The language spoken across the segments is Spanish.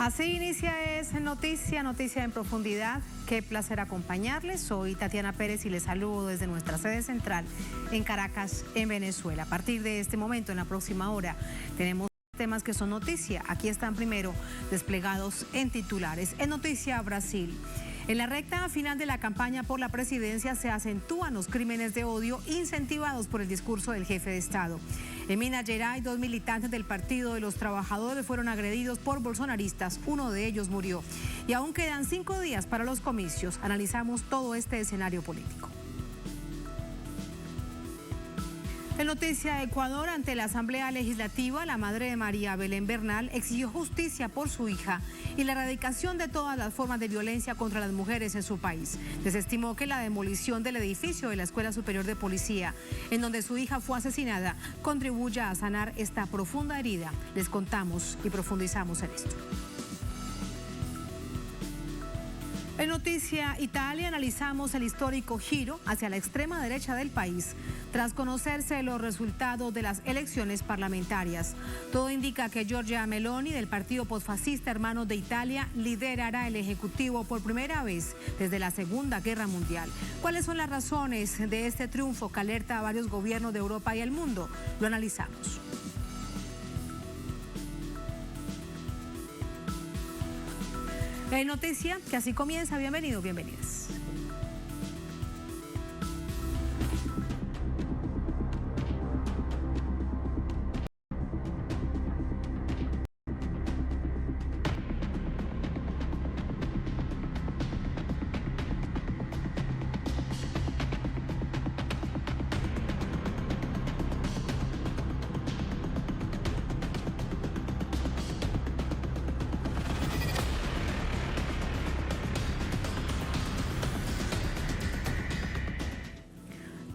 Así inicia Es Noticia en Profundidad. Qué placer acompañarles. Soy Tatiana Pérez y les saludo desde nuestra sede central en Caracas, en Venezuela. A partir de este momento, en la próxima hora, tenemos temas que son noticia. Aquí están primero desplegados en titulares. En Noticia Brasil. En la recta final de la campaña por la presidencia se acentúan los crímenes de odio incentivados por el discurso del jefe de Estado. En Minas Gerais, 2 militantes del Partido de los Trabajadores fueron agredidos por bolsonaristas. Uno de ellos murió. Y aún quedan 5 días para los comicios. Analizamos todo este escenario político. En Noticia Ecuador, ante la Asamblea Legislativa, la madre de María Belén Bernal exigió justicia por su hija y la erradicación de todas las formas de violencia contra las mujeres en su país. Desestimó que la demolición del edificio de la Escuela Superior de Policía, en donde su hija fue asesinada, contribuya a sanar esta profunda herida. Les contamos y profundizamos en esto. En Noticia Italia analizamos el histórico giro hacia la extrema derecha del país tras conocerse los resultados de las elecciones parlamentarias. Todo indica que Giorgia Meloni, del partido posfascista Hermanos de Italia, liderará el Ejecutivo por primera vez desde la Segunda Guerra Mundial. ¿Cuáles son las razones de este triunfo que alerta a varios gobiernos de Europa y el mundo? Lo analizamos. En Noticia, que así comienza. Bienvenidos, bienvenidas.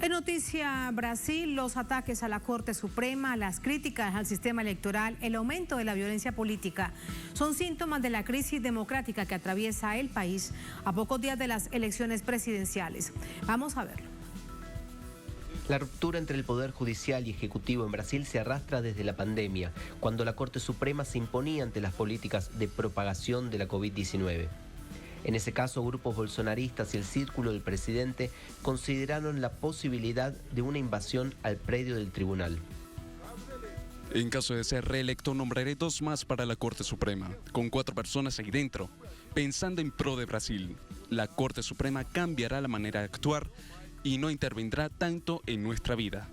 En Noticia Brasil, los ataques a la Corte Suprema, las críticas al sistema electoral, el aumento de la violencia política son síntomas de la crisis democrática que atraviesa el país a pocos días de las elecciones presidenciales. Vamos a verlo. La ruptura entre el Poder Judicial y Ejecutivo en Brasil se arrastra desde la pandemia, cuando la Corte Suprema se imponía ante las políticas de propagación de la COVID-19. En ese caso, grupos bolsonaristas y el círculo del presidente consideraron la posibilidad de una invasión al predio del tribunal. En caso de ser reelecto, nombraré 2 más para la Corte Suprema, con 4 personas ahí dentro. Pensando en pro de Brasil, la Corte Suprema cambiará la manera de actuar y no intervendrá tanto en nuestra vida.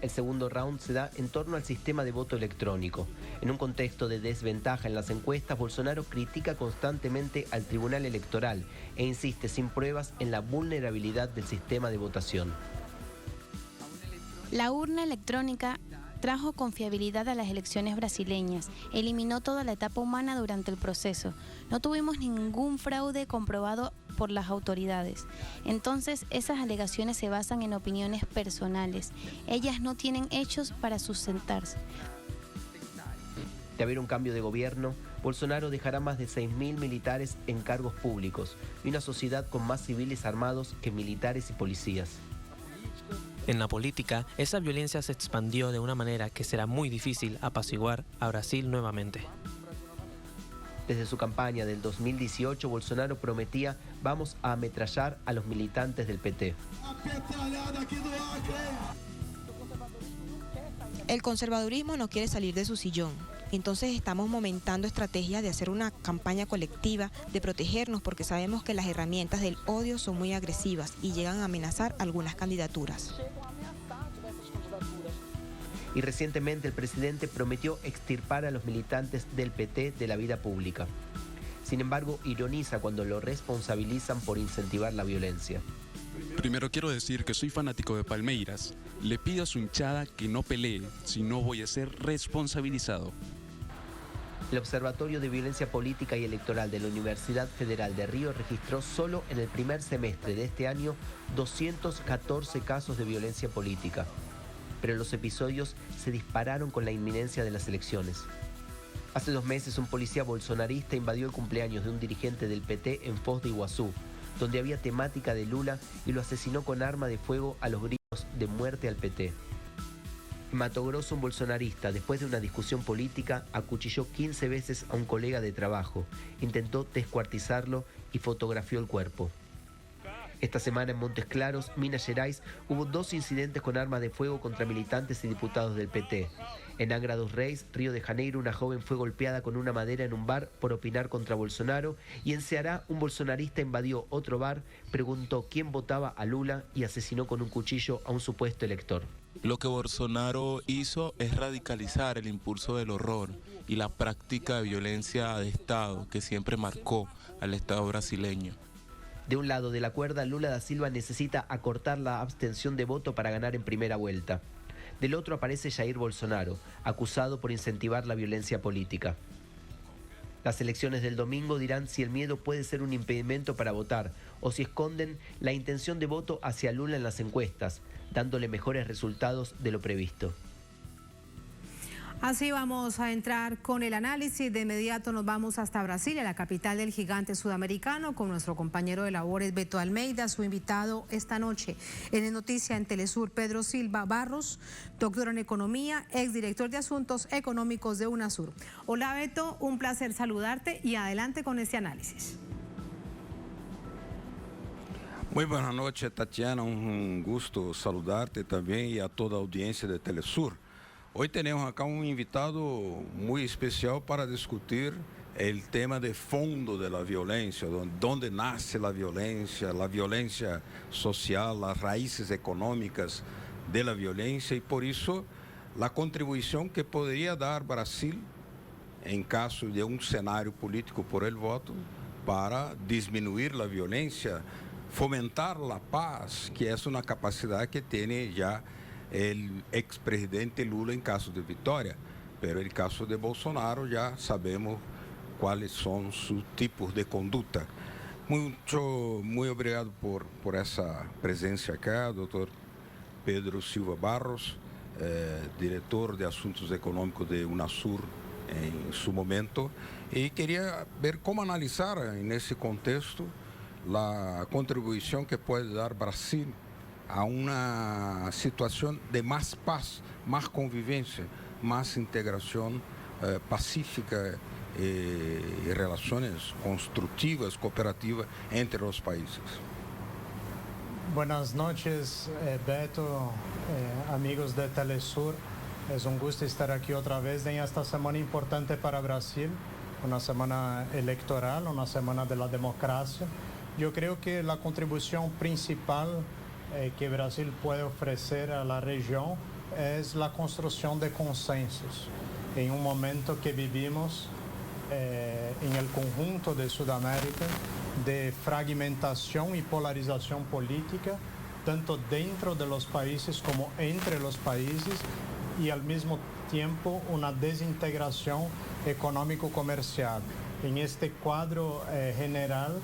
El segundo round se da en torno al sistema de voto electrónico. En un contexto de desventaja en las encuestas, Bolsonaro critica constantemente al Tribunal Electoral e insiste sin pruebas en la vulnerabilidad del sistema de votación. La urna electrónica trajo confiabilidad a las elecciones brasileñas, eliminó toda la etapa humana durante el proceso. No tuvimos ningún fraude comprobado por las autoridades. Entonces, esas alegaciones se basan en opiniones personales. Ellas no tienen hechos para sustentarse. De haber un cambio de gobierno, Bolsonaro dejará más de 6.000 militares en cargos públicos y una sociedad con más civiles armados que militares y policías. En la política, esa violencia se expandió de una manera que será muy difícil apaciguar a Brasil nuevamente. Desde su campaña del 2018, Bolsonaro prometía: vamos a ametrallar a los militantes del PT. El conservadurismo no quiere salir de su sillón. Entonces estamos momentando estrategias de hacer una campaña colectiva, de protegernos, porque sabemos que las herramientas del odio son muy agresivas y llegan a amenazar algunas candidaturas. Y recientemente el presidente prometió extirpar a los militantes del PT de la vida pública. Sin embargo, ironiza cuando lo responsabilizan por incentivar la violencia. Primero quiero decir que soy fanático de Palmeiras. Le pido a su hinchada que no pelee, si no voy a ser responsabilizado. El Observatorio de Violencia Política y Electoral de la Universidad Federal de Río registró solo en el primer semestre de este año 214 casos de violencia política. Pero los episodios se dispararon con la inminencia de las elecciones. Hace 2 meses un policía bolsonarista invadió el cumpleaños de un dirigente del PT en Foz de Iguazú, donde había temática de Lula, y lo asesinó con arma de fuego a los gritos de muerte al PT. En Mato Grosso, un bolsonarista, después de una discusión política, acuchilló 15 veces a un colega de trabajo, intentó descuartizarlo y fotografió el cuerpo. Esta semana en Montes Claros, Minas Gerais, hubo 2 incidentes con armas de fuego contra militantes y diputados del PT. En Angra dos Reis, Río de Janeiro, una joven fue golpeada con una madera en un bar por opinar contra Bolsonaro, y en Ceará un bolsonarista invadió otro bar, preguntó quién votaba a Lula y asesinó con un cuchillo a un supuesto elector. Lo que Bolsonaro hizo es radicalizar el impulso del horror y la práctica de violencia de Estado que siempre marcó al Estado brasileño. De un lado de la cuerda, Lula da Silva necesita acortar la abstención de voto para ganar en primera vuelta. Del otro aparece Jair Bolsonaro, acusado por incentivar la violencia política. Las elecciones del domingo dirán si el miedo puede ser un impedimento para votar o si esconden la intención de voto hacia Lula en las encuestas, dándole mejores resultados de lo previsto. Así vamos a entrar con el análisis. De inmediato nos vamos hasta Brasil, a la capital del gigante sudamericano, con nuestro compañero de labores Beto Almeida, su invitado esta noche en Noticia en Telesur, Pedro Silva Barros, doctor en Economía, exdirector de Asuntos Económicos de UNASUR. Hola Beto, un placer saludarte y adelante con este análisis. Muy buenas noches, Tatiana, un gusto saludarte también y a toda la audiencia de Telesur. Hoy tenemos acá un invitado muy especial para discutir el tema de fondo de la violencia, donde nace la violencia social, las raíces económicas de la violencia, y por eso la contribución que podría dar Brasil en caso de un escenario político por el voto para disminuir la violencia, fomentar la paz, que es una capacidad que tiene ya el expresidente Lula en caso de victoria, pero en el caso de Bolsonaro ya sabemos cuáles son sus tipos de conducta. Muy obrigado por esa presencia acá, doctor Pedro Silva Barros, director de Asuntos Económicos de UNASUR en su momento, y quería ver cómo analizar en ese contexto la contribución que puede dar Brasil a una situación de más paz, más convivencia, más integración pacífica y relaciones constructivas, cooperativas entre los países. Buenas noches, Beto, amigos de Telesur. Es un gusto estar aquí otra vez en esta semana importante para Brasil, una semana electoral, una semana de la democracia. Yo creo que la contribución principal que Brasil puede ofrecer a la región es la construcción de consensos. En un momento que vivimos en el conjunto de Sudamérica de fragmentación y polarización política, tanto dentro de los países como entre los países, y al mismo tiempo una desintegración económico-comercial. En este cuadro general,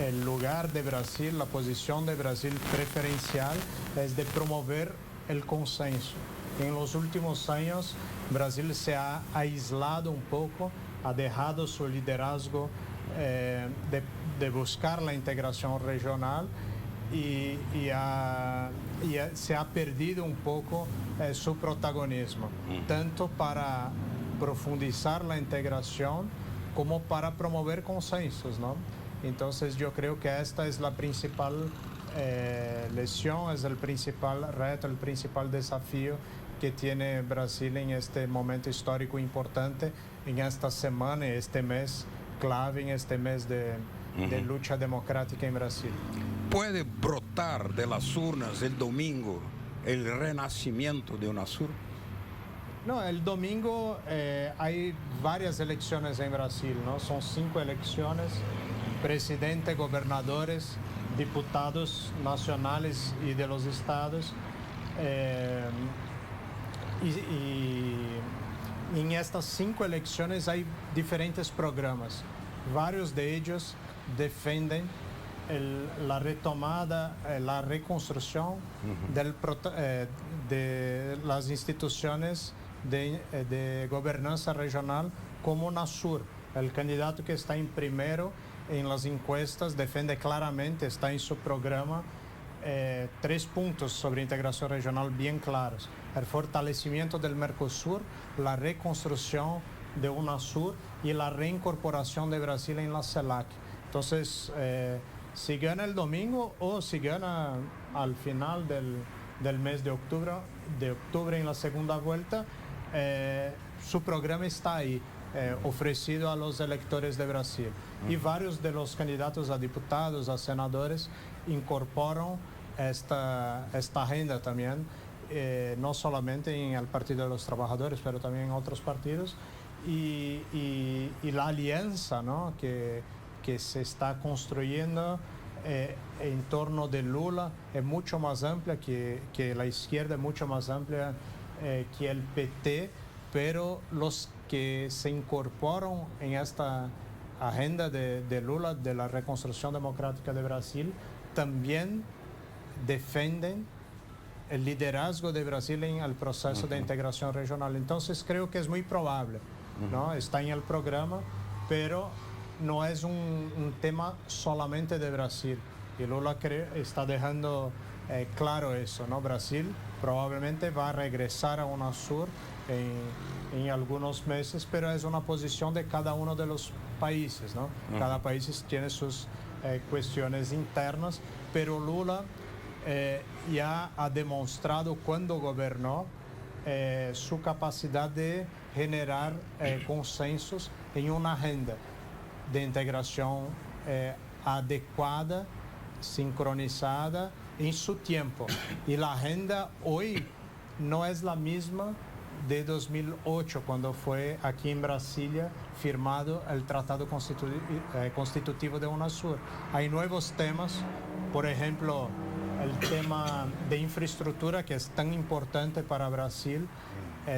el lugar de Brasil, la posición de Brasil preferencial es de promover el consenso. En los últimos años, Brasil se ha aislado un poco, ha dejado su liderazgo de buscar la integración regional y se ha perdido un poco su protagonismo, tanto para profundizar la integración como para promover consensos, ¿no? Entonces yo creo que esta es la principal lección, es el principal reto, el principal desafío que tiene Brasil en este momento histórico importante, en esta semana, este mes clave, en este mes de lucha democrática en Brasil. ¿Puede brotar de las urnas el domingo el renacimiento de UNASUR? No, el domingo hay varias elecciones en Brasil, ¿no? Son 5 elecciones: presidente, gobernadores, diputados nacionales y de los estados. Y en estas 5 elecciones hay diferentes programas. Varios de ellos defienden la retomada, la reconstrucción de las instituciones de gobernanza regional como UNASUR. El candidato que está en primero en las encuestas defiende claramente, está en su programa, 3 puntos sobre integración regional bien claros: el fortalecimiento del Mercosur, la reconstrucción de UNASUR y la reincorporación de Brasil en la CELAC. Entonces, si gana el domingo o si gana al final del mes de octubre en la segunda vuelta, su programa está ahí, ofrecido a los electores de Brasil. Y varios de los candidatos a diputados, a senadores, incorporan esta agenda también, no solamente en el Partido de los Trabajadores, pero también en otros partidos. Y la alianza, ¿no?, que se está construyendo en torno de Lula es mucho más amplia que la izquierda, es mucho más amplia que el PT, pero los que se incorporan en esta agenda de Lula, de la reconstrucción democrática de Brasil, también defienden el liderazgo de Brasil en el proceso de integración regional. Entonces creo que es muy probable, ¿no? Está en el programa, pero no es un tema solamente de Brasil. Y Lula está dejando claro eso, ¿no? Brasil probablemente va a regresar a UNASUR en algunos meses, pero es una posición de cada uno de los países, ¿no? Cada país tiene sus cuestiones internas, pero Lula ya ha demostrado cuando gobernó su capacidad de generar consensos en una agenda de integración adecuada, sincronizada en su tiempo. Y la agenda hoy no es la misma de 2008, cuando fue aquí en Brasilia firmado el Tratado Constitutivo de UNASUR. Hay nuevos temas, por ejemplo, el tema de infraestructura, que es tan importante para Brasil,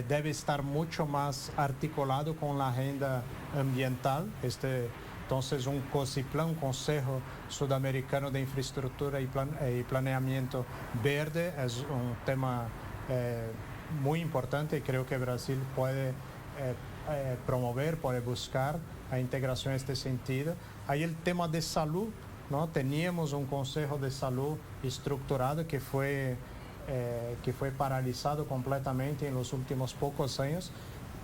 debe estar mucho más articulado con la agenda ambiental. Entonces, un COSIPLAN, un Consejo Sudamericano de Infraestructura y Planeamiento Verde, es un tema muy importante, y creo que Brasil puede promover, puede buscar la integración en este sentido. Hay el tema de salud, ¿no? Teníamos un Consejo de Salud estructurado que fue paralizado completamente en los últimos pocos años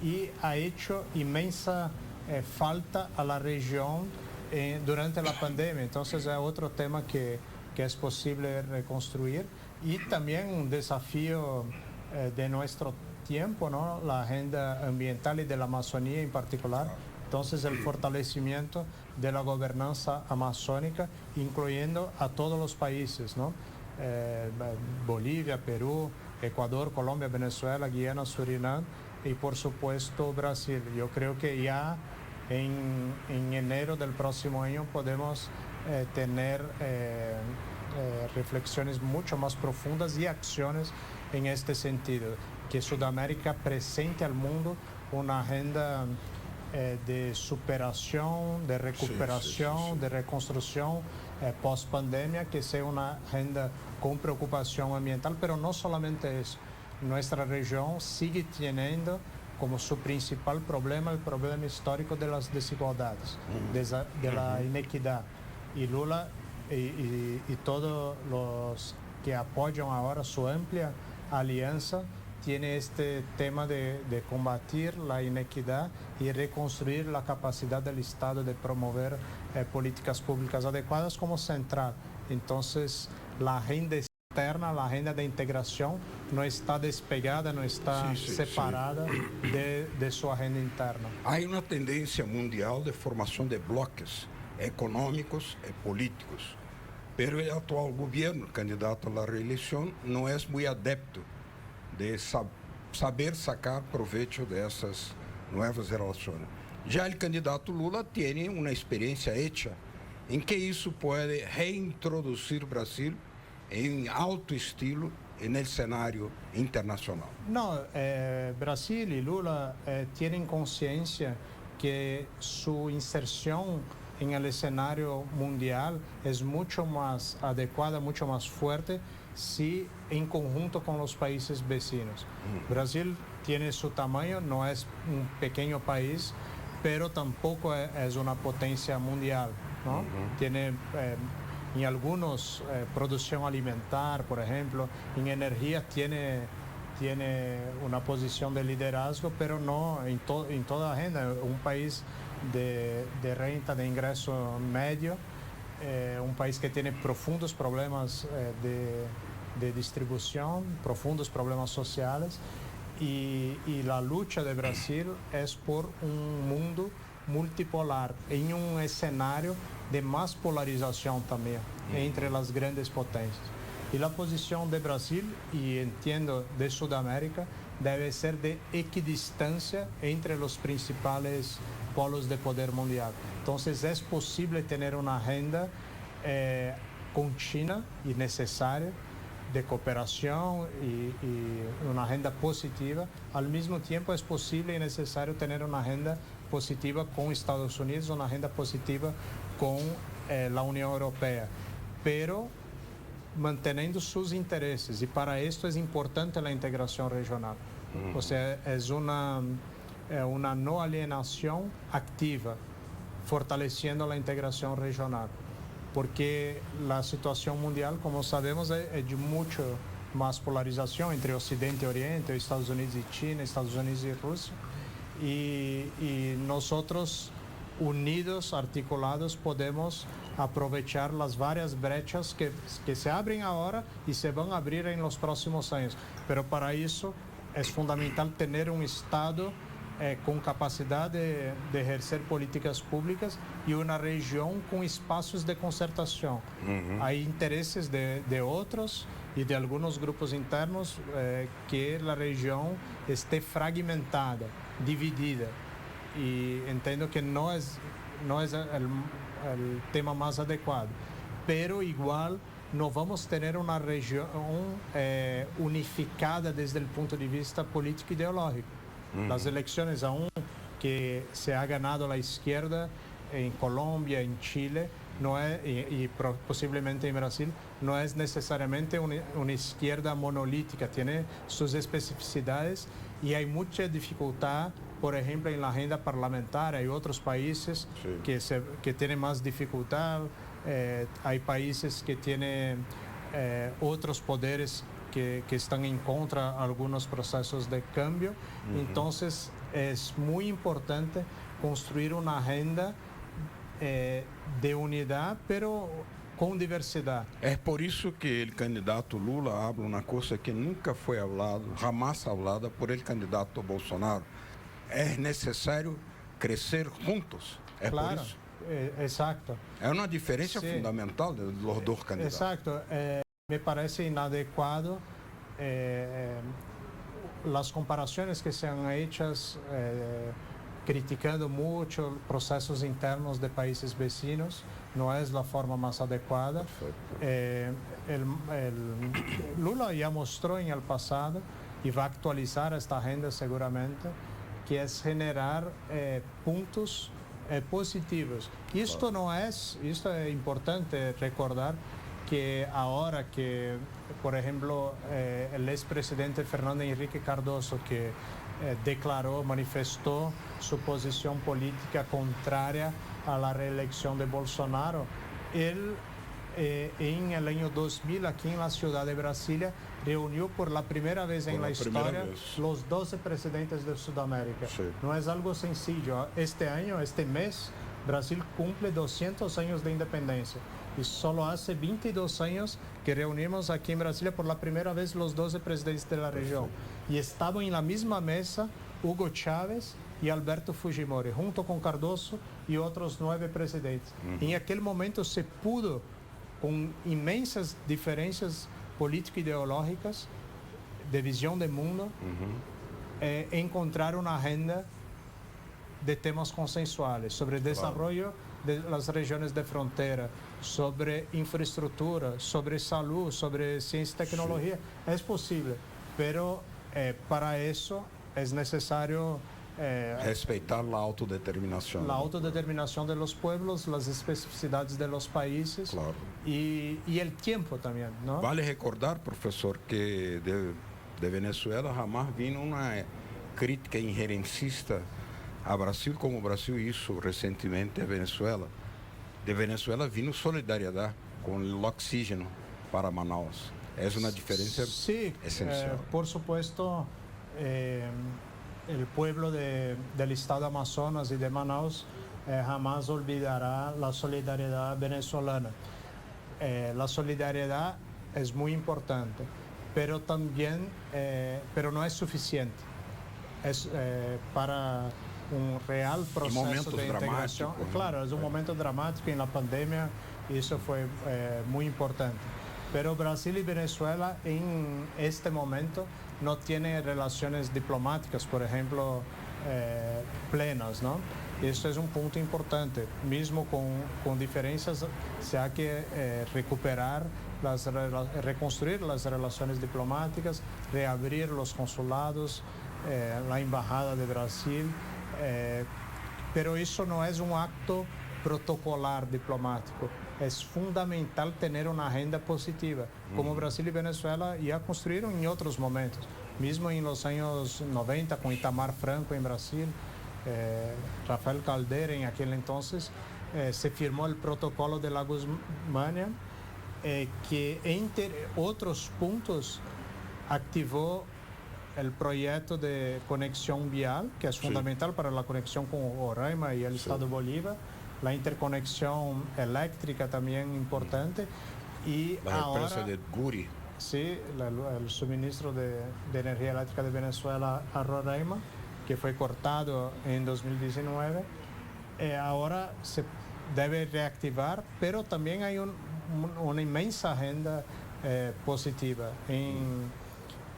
y ha hecho inmensa falta a la región durante la pandemia. Entonces es otro tema que es posible reconstruir, y también un desafío de nuestro tiempo, ¿no? La agenda ambiental y de la Amazonía en particular. Entonces el fortalecimiento de la gobernanza amazónica, incluyendo a todos los países, ¿no? Bolivia, Perú, Ecuador, Colombia, Venezuela, Guyana, Surinam y por supuesto Brasil. Yo creo que ya en enero del próximo año podemos tener reflexiones mucho más profundas y acciones en este sentido, que Sudamérica presente al mundo una agenda de superación, de recuperación, de reconstrucción post-pandemia, que sea una agenda con preocupación ambiental, pero no solamente eso. Nuestra región sigue teniendo como su principal problema el problema histórico de las desigualdades, de la inequidad. Y Lula y todos los que apoyan ahora su amplia alianza tiene este tema de combatir la inequidad y reconstruir la capacidad del Estado de promover políticas públicas adecuadas como central. Entonces, la agenda externa, la agenda de integración, no está despegada, no está separada de su agenda interna. Hay una tendencia mundial de formación de bloques económicos y políticos, pero el actual gobierno, candidato a la reelección, no es muy adepto de saber sacar provecho de esas nuevas relaciones. Ya el candidato Lula tiene una experiencia hecha en que eso puede reintroducir Brasil en alto estilo en el escenario internacional. No, Brasil y Lula tienen conciencia que su inserción en el escenario mundial es mucho más adecuada, mucho más fuerte, si en conjunto con los países vecinos. Brasil tiene su tamaño, no es un pequeño país, pero tampoco es una potencia mundial, ¿no? Tiene en algunos, producción alimentar, por ejemplo, en energía tiene una posición de liderazgo, pero no en toda agenda. Un país de renta, de ingreso medio, un país que tiene profundos problemas de distribución, profundos problemas sociales, y la lucha de Brasil es por un mundo multipolar, en un escenario de más polarización también entre las grandes potencias. Y la posición de Brasil, y entiendo de Sudamérica, debe ser de equidistancia entre los principales polos de poder mundial. Entonces es posible tener una agenda con China y necesaria de cooperación y una agenda positiva. Al mismo tiempo es posible y necesario tener una agenda positiva con Estados Unidos, una agenda positiva con la Unión Europea, pero manteniendo sus intereses, y para esto es importante la integración regional. O sea, es una no alienación activa, fortaleciendo la integración regional, porque la situación mundial, como sabemos, es de mucho más polarización entre Occidente y Oriente, Estados Unidos y China, Estados Unidos y Rusia, y nosotros, unidos, articulados, podemos aprovechar las varias brechas que se abren ahora y se van a abrir en los próximos años. Pero para eso es fundamental tener un Estado con capacidad de ejercer políticas públicas y una región con espacios de concertación. Hay intereses de otros y de algunos grupos internos que la región esté fragmentada, dividida. Y entiendo que no es el tema más adecuado, pero igual no vamos a tener una región unificada desde el punto de vista político e ideológico. Las elecciones, aún que se ha ganado la izquierda en Colombia, en Chile, posiblemente en Brasil, no es necesariamente una izquierda monolítica, tiene sus especificidades y hay mucha dificultad. Por ejemplo, en la agenda parlamentar hay otros países que tienen más dificultad, hay países que tienen otros poderes que están en contra de algunos procesos de cambio. Entonces, es muy importante construir una agenda de unidad, pero con diversidad. É por isso que o candidato Lula habla uma coisa que nunca foi hablado, jamás hablada por el candidato Bolsonaro. É necessário crescer juntos. É claro, por isso. Exacto. É uma diferença fundamental dos dois candidatos. Exacto. Me parece inadecuado las comparaciones que sean hechas criticando mucho procesos internos de países vecinos. No es la forma más adecuada. Lula ya mostró en el pasado y va a actualizar esta agenda seguramente, que es generar puntos positivos. Esto es importante recordar que ahora que, por ejemplo, el expresidente Fernando Henrique Cardoso, que manifestó su posición política contraria a la reelección de Bolsonaro, él en el año 2000, aquí en la ciudad de Brasilia, reunió por la primera vez en la historia los 12 presidentes de Sudamérica. Sí. No es algo sencillo. Este mes, Brasil cumple 200 años de independencia. Y solo hace 22 años que reunimos aquí en Brasilia por la primera vez los 12 presidentes de la región. Y estaban en la misma mesa Hugo Chávez y Alberto Fujimori, junto con Cardoso y otros 9 presidentes. En aquel momento se pudo, con inmensas diferencias político-ideológicas, de visión del mundo, encontrar una agenda de temas consensuales sobre el desarrollo de las regiones de frontera, sobre infraestructura, sobre salud, sobre ciencia y tecnología. Sí. Es posible, pero para eso es necesario respeitar la autodeterminación. La autodeterminación de los pueblos, las especificidades de los países, claro. y el tiempo también, ¿no? Vale recordar, profesor, que de Venezuela jamás vino una crítica injerencista a Brasil como o Brasil hizo recientemente a Venezuela. De Venezuela vino solidariedad. con el oxígeno para Manaus. Es una diferencia esencial. Por supuesto, el pueblo del estado de Amazonas y de Manaus jamás olvidará la solidaridad venezolana. La solidaridad es muy importante, pero también, pero no es suficiente. Es para un real proceso de integración. Claro, es un momento dramático en la pandemia y eso fue muy importante. Pero Brasil y Venezuela en este momento no tienen relaciones diplomáticas, por ejemplo, plenas, ¿no? Esto es un punto importante. Mismo con diferencias, se ha que recuperar, reconstruir las relaciones diplomáticas, reabrir los consulados, la embajada de Brasil, pero eso no es un acto protocolar diplomático. Es fundamental tener una agenda positiva, como Brasil y Venezuela ya construyeron en otros momentos, mismo en los años 90 con Itamar Franco en Brasil, Rafael Caldera en aquel entonces, se firmó el protocolo de Lagos Mania, que entre otros puntos activó el proyecto de conexión vial, que es fundamental para la conexión con Roraima y el estado de Bolívar, la interconexión eléctrica también importante, y la ahora, empresa de Guri. Sí, el suministro de energía eléctrica de Venezuela a Roraima, que fue cortado en 2019, ahora se debe reactivar, pero también hay una inmensa agenda positiva. En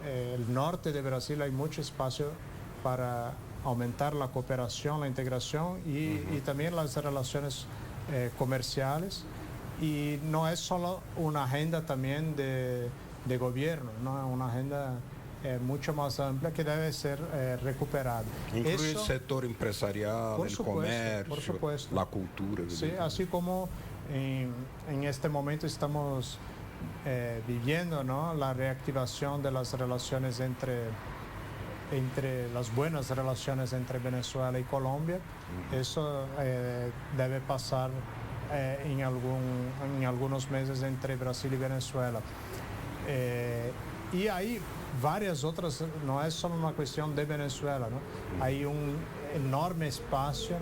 el norte de Brasil hay mucho espacio para aumentar la cooperación, la integración y también las relaciones comerciales. Y no es solo una agenda también de gobierno, ¿no? Una agenda mucho más amplia que debe ser recuperada. Incluye el sector empresarial, el comercio, la cultura. Sí, así como en este momento estamos viviendo, ¿no?, la reactivación de las relaciones entre las buenas relaciones entre Venezuela y Colombia. Eso debe pasar en algunos meses entre Brasil y Venezuela. Y hay varias otras, no es solo una cuestión de Venezuela, ¿no? Hay un enorme espacio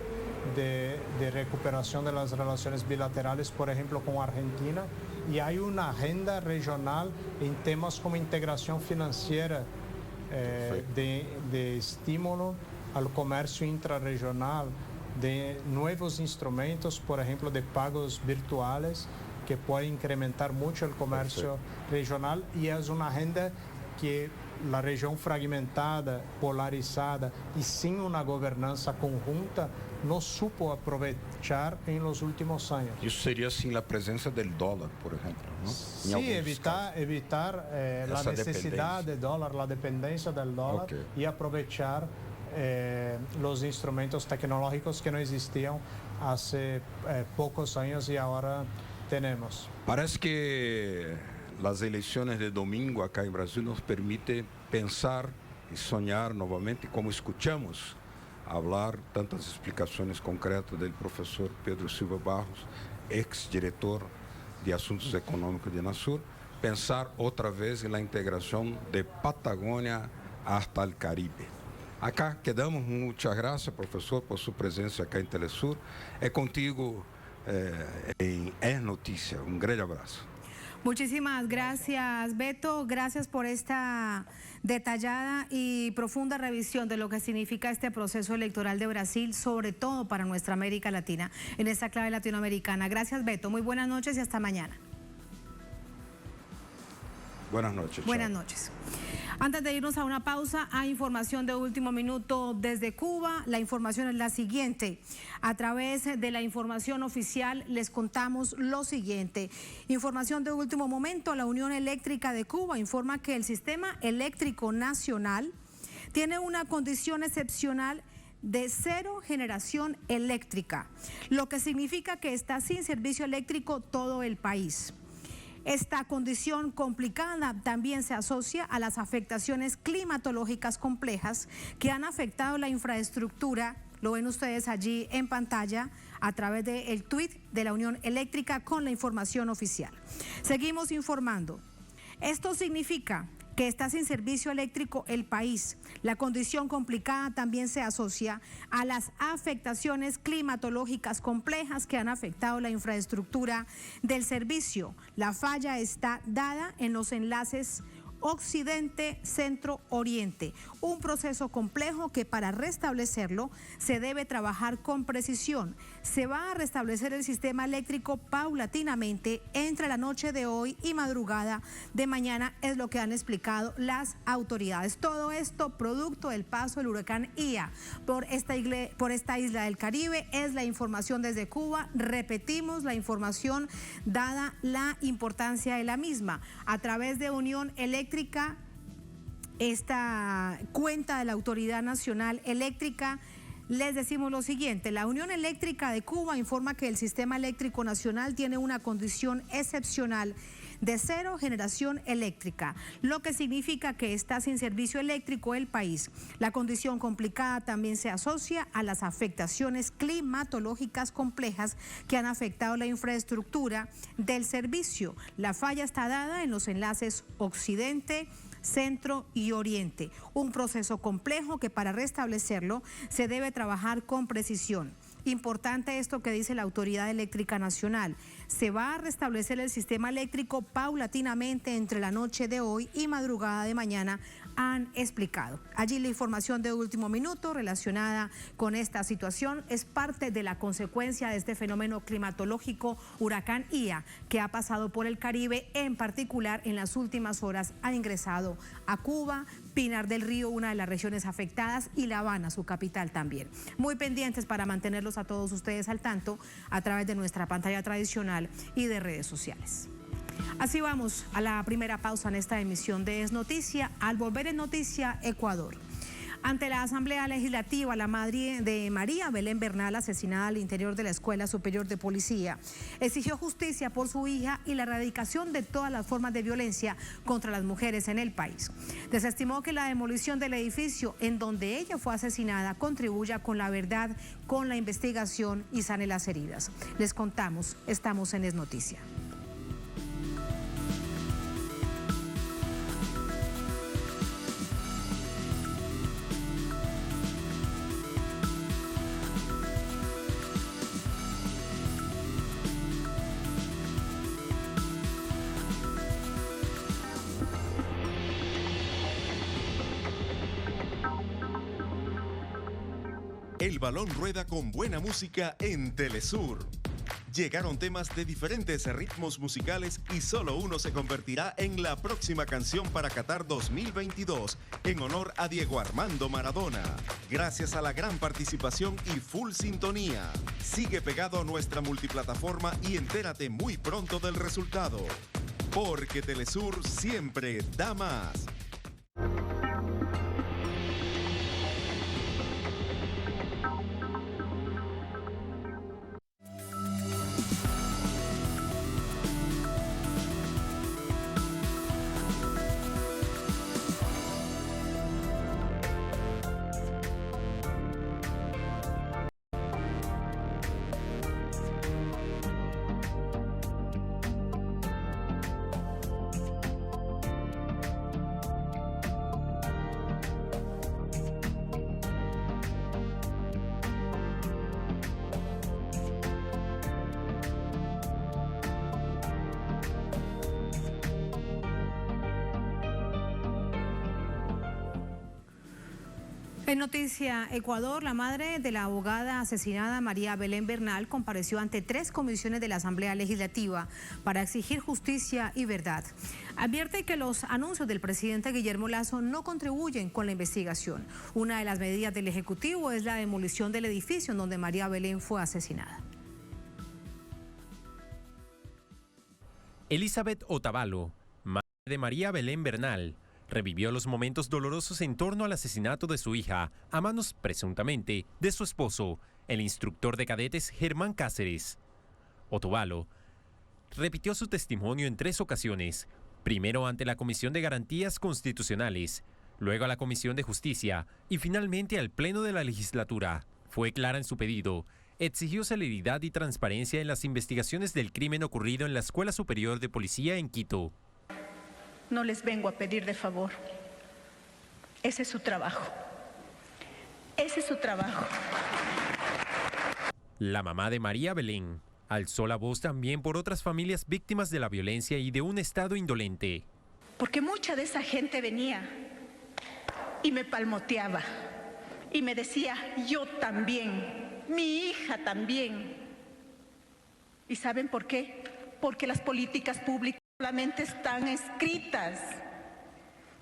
de recuperación de las relaciones bilaterales, por ejemplo, con Argentina, y hay una agenda regional en temas como integración financiera, de estímulo al comercio intrarregional, de nuevos instrumentos, por ejemplo, de pagos virtuales, que pueden incrementar mucho el comercio regional, y es una agenda que la región fragmentada, polarizada y sin una gobernanza conjunta no supo aprovechar en los últimos años. Eso sería sin la presencia del dólar, por ejemplo, ¿no? Sí, evitar la necesidad del dólar, la dependencia del dólar, y aprovechar los instrumentos tecnológicos que no existían hace pocos años y ahora tenemos. Parece que las elecciones de domingo acá en Brasil nos permite pensar y soñar nuevamente, como escuchamos hablar tantas explicaciones concretas del profesor Pedro Silva Barros, ex-director de Asuntos Económicos de Nasur, pensar otra vez en la integración de Patagonia hasta el Caribe. Acá quedamos. Muchas gracias, profesor, por su presencia acá en Telesur. Es contigo en Es Noticia. Un gran abrazo. Muchísimas gracias, Beto. Gracias por esta detallada y profunda revisión de lo que significa este proceso electoral de Brasil, sobre todo para nuestra América Latina, en esta clave latinoamericana. Gracias, Beto. Muy buenas noches y hasta mañana. Buenas noches. Buenas noches. Antes de irnos a una pausa, hay información de último minuto desde Cuba. La información es la siguiente. A través de la información oficial les contamos lo siguiente. Información de último momento. La Unión Eléctrica de Cuba informa que el sistema eléctrico nacional tiene una condición excepcional de cero generación eléctrica, lo que significa que está sin servicio eléctrico todo el país. Esta condición complicada también se asocia a las afectaciones climatológicas complejas que han afectado la infraestructura lo ven ustedes allí en pantalla a través del tuit de la Unión Eléctrica con la información oficial. Seguimos informando. Esto significa que está sin servicio eléctrico el país. La condición complicada también se asocia a las afectaciones climatológicas complejas que han afectado la infraestructura del servicio. La falla está dada en los enlaces Occidente, Centro, Oriente. Un proceso complejo que para restablecerlo se debe trabajar con precisión. Se va a restablecer el sistema eléctrico paulatinamente entre la noche de hoy y madrugada de mañana, es lo que han explicado las autoridades. Todo esto producto del paso del huracán Ia por esta isla del Caribe. Es la información desde Cuba. Repetimos la información dada la importancia de la misma. A través de Unión Eléctrica, esta cuenta de la Autoridad Nacional Eléctrica, les decimos lo siguiente: la Unión Eléctrica de Cuba informa que el sistema eléctrico nacional tiene una condición excepcional de cero generación eléctrica, lo que significa que está sin servicio eléctrico el país. La condición complicada también se asocia a las afectaciones climatológicas complejas que han afectado la infraestructura del servicio. La falla está dada en los enlaces Occidente, Centro y Oriente. Un proceso complejo que para restablecerlo se debe trabajar con precisión. Importante esto que dice la Autoridad Eléctrica Nacional. Se va a restablecer el sistema eléctrico paulatinamente entre la noche de hoy y madrugada de mañana, han explicado. Allí la información de último minuto relacionada con esta situación es parte de la consecuencia de este fenómeno climatológico huracán Ia, que ha pasado por el Caribe, en particular en las últimas horas ha ingresado a Cuba, Pinar del Río, una de las regiones afectadas, y La Habana, su capital también. Muy pendientes para mantenerlos a todos ustedes al tanto a través de nuestra pantalla tradicional y de redes sociales. Así vamos a la primera pausa en esta emisión de Es Noticia. Al volver en Noticia, Ecuador. Ante la Asamblea Legislativa, la madre de María Belén Bernal, asesinada al interior de la Escuela Superior de Policía, exigió justicia por su hija y la erradicación de todas las formas de violencia contra las mujeres en el país. Desestimó que la demolición del edificio en donde ella fue asesinada contribuya con la verdad, con la investigación y sane las heridas. Les contamos, estamos en Es Noticia. El balón rueda con buena música en Telesur. Llegaron temas de diferentes ritmos musicales y solo uno se convertirá en la próxima canción para Qatar 2022 en honor a Diego Armando Maradona. Gracias a la gran participación y full sintonía. Sigue pegado a nuestra multiplataforma y entérate muy pronto del resultado. Porque Telesur siempre da más. En Noticia Ecuador, la madre de la abogada asesinada María Belén Bernal compareció ante 3 comisiones de la Asamblea Legislativa para exigir justicia y verdad. Advierte que los anuncios del presidente Guillermo Lasso no contribuyen con la investigación. Una de las medidas del Ejecutivo es la demolición del edificio en donde María Belén fue asesinada. Elizabeth Otavalo, madre de María Belén Bernal, revivió los momentos dolorosos en torno al asesinato de su hija a manos, presuntamente, de su esposo, el instructor de cadetes Germán Cáceres. Otavalo repitió su testimonio en 3 ocasiones, primero ante la Comisión de Garantías Constitucionales, luego a la Comisión de Justicia y finalmente al Pleno de la Legislatura. fue clara en su pedido. Exigió celeridad y transparencia en las investigaciones del crimen ocurrido en la Escuela Superior de Policía en Quito. No les vengo a pedir de favor. Ese es su trabajo. Ese es su trabajo. La mamá de María Belén alzó la voz también por otras familias víctimas de la violencia y de un Estado indolente. Porque mucha de esa gente venía y me palmoteaba y me decía, yo también, mi hija también. ¿Y saben por qué? Porque las políticas públicas solamente están escritas.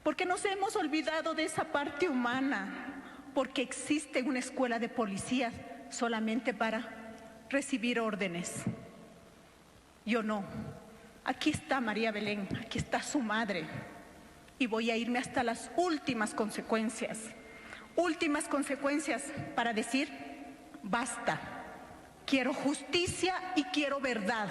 Porque nos hemos olvidado de esa parte humana. Porque existe una escuela de policías solamente para recibir órdenes. Yo no. Aquí está María Belén, aquí está su madre. Y voy a irme hasta las últimas consecuencias. Últimas consecuencias para decir, basta. Quiero justicia y quiero verdad.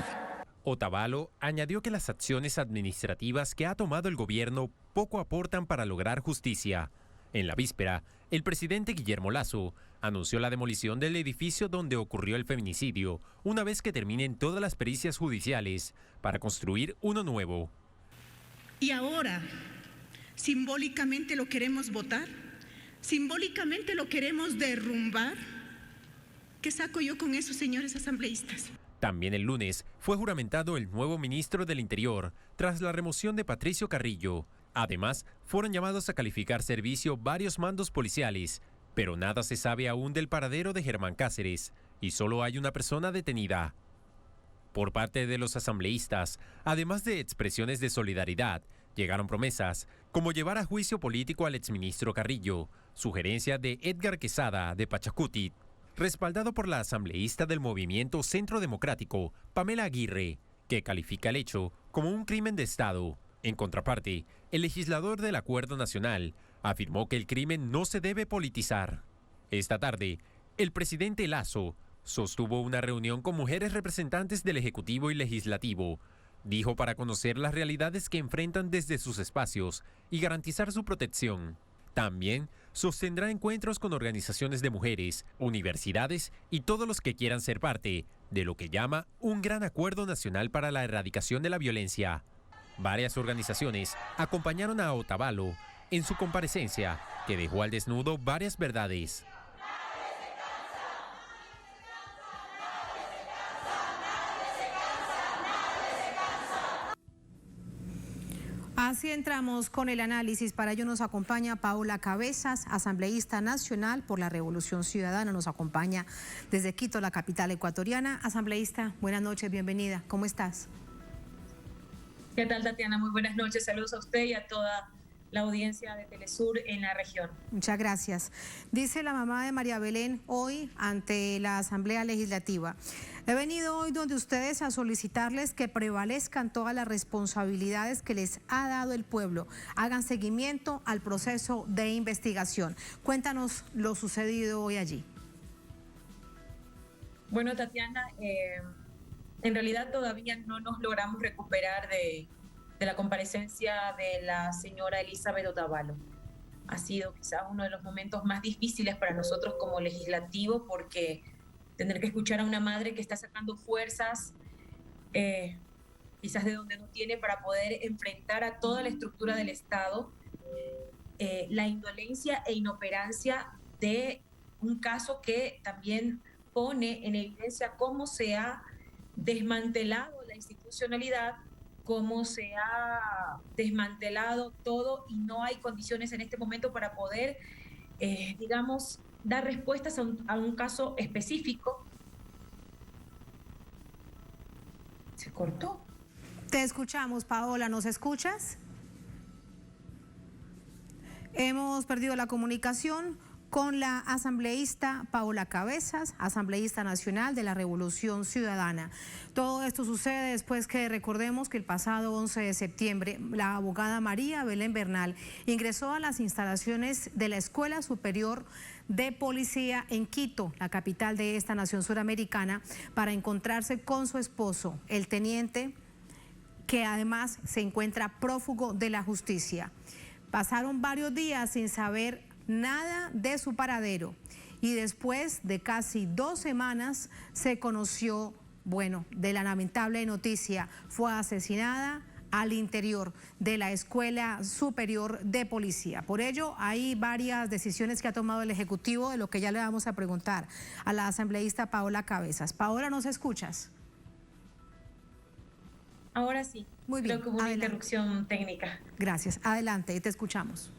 Otavalo añadió que las acciones administrativas que ha tomado el gobierno poco aportan para lograr justicia. En la víspera, el presidente Guillermo Lasso anunció la demolición del edificio donde ocurrió el feminicidio, una vez que terminen todas las pericias judiciales, para construir uno nuevo. Y ahora, simbólicamente lo queremos votar, simbólicamente lo queremos derrumbar. ¿Qué saco yo con eso, señores asambleístas? También el lunes fue juramentado el nuevo ministro del Interior, tras la remoción de Patricio Carrillo. Además, fueron llamados a calificar servicio varios mandos policiales, pero nada se sabe aún del paradero de Germán Cáceres, y solo hay una persona detenida. Por parte de los asambleístas, además de expresiones de solidaridad, llegaron promesas, como llevar a juicio político al exministro Carrillo, sugerencia de Edgar Quesada de Pachacuti, respaldado por la asambleísta del Movimiento Centro Democrático, Pamela Aguirre, que califica el hecho como un crimen de Estado. En contraparte, el legislador del Acuerdo Nacional afirmó que el crimen no se debe politizar. Esta tarde, el presidente Lasso sostuvo una reunión con mujeres representantes del Ejecutivo y Legislativo. Dijo para conocer las realidades que enfrentan desde sus espacios y garantizar su protección. También sostendrá encuentros con organizaciones de mujeres, universidades y todos los que quieran ser parte de lo que llama un gran acuerdo nacional para la erradicación de la violencia. Varias organizaciones acompañaron a Otavalo en su comparecencia, que dejó al desnudo varias verdades. Así entramos con el análisis. Para ello nos acompaña Paola Cabezas, asambleísta nacional por la Revolución Ciudadana. Nos acompaña desde Quito, la capital ecuatoriana. Asambleísta, buenas noches, bienvenida. ¿Cómo estás? ¿Qué tal, Tatiana? Muy buenas noches. Saludos a usted y a toda la audiencia de Telesur en la región. Muchas gracias. Dice la mamá de María Belén hoy ante la Asamblea Legislativa: he venido hoy donde ustedes a solicitarles que prevalezcan todas las responsabilidades que les ha dado el pueblo, hagan seguimiento al proceso de investigación. Cuéntanos lo sucedido hoy allí. Bueno, Tatiana, en realidad todavía no nos logramos recuperar de la comparecencia de la señora Elizabeth Otavalo. Ha sido quizás uno de los momentos más difíciles para nosotros como legislativo, porque tener que escuchar a una madre que está sacando fuerzas, quizás de donde no tiene, para poder enfrentar a toda la estructura del Estado, la indolencia e inoperancia de un caso que también pone en evidencia cómo se ha desmantelado la institucionalidad, cómo se ha desmantelado todo y no hay condiciones en este momento para poder, digamos, dar respuestas a un caso específico. ¿Se cortó? Te escuchamos, Paola, ¿nos escuchas? Hemos perdido la comunicación con la asambleísta Paola Cabezas, asambleísta nacional de la Revolución Ciudadana. Todo esto sucede después que recordemos que el pasado 11 de septiembre la abogada María Belén Bernal ingresó a las instalaciones de la Escuela Superior de Policía en Quito, la capital de esta nación suramericana, para encontrarse con su esposo, el teniente, que además se encuentra prófugo de la justicia. Pasaron varios días sin saber nada de su paradero y después de casi 2 semanas se conoció, bueno, de la lamentable noticia. Fue asesinada al interior de la Escuela Superior de Policía. Por ello, hay varias decisiones que ha tomado el Ejecutivo, de lo que ya le vamos a preguntar a la asambleísta Paola Cabezas. Paola, ¿nos escuchas? Ahora sí. Muy bien. Creo que hubo una interrupción técnica. Gracias. Adelante, te escuchamos.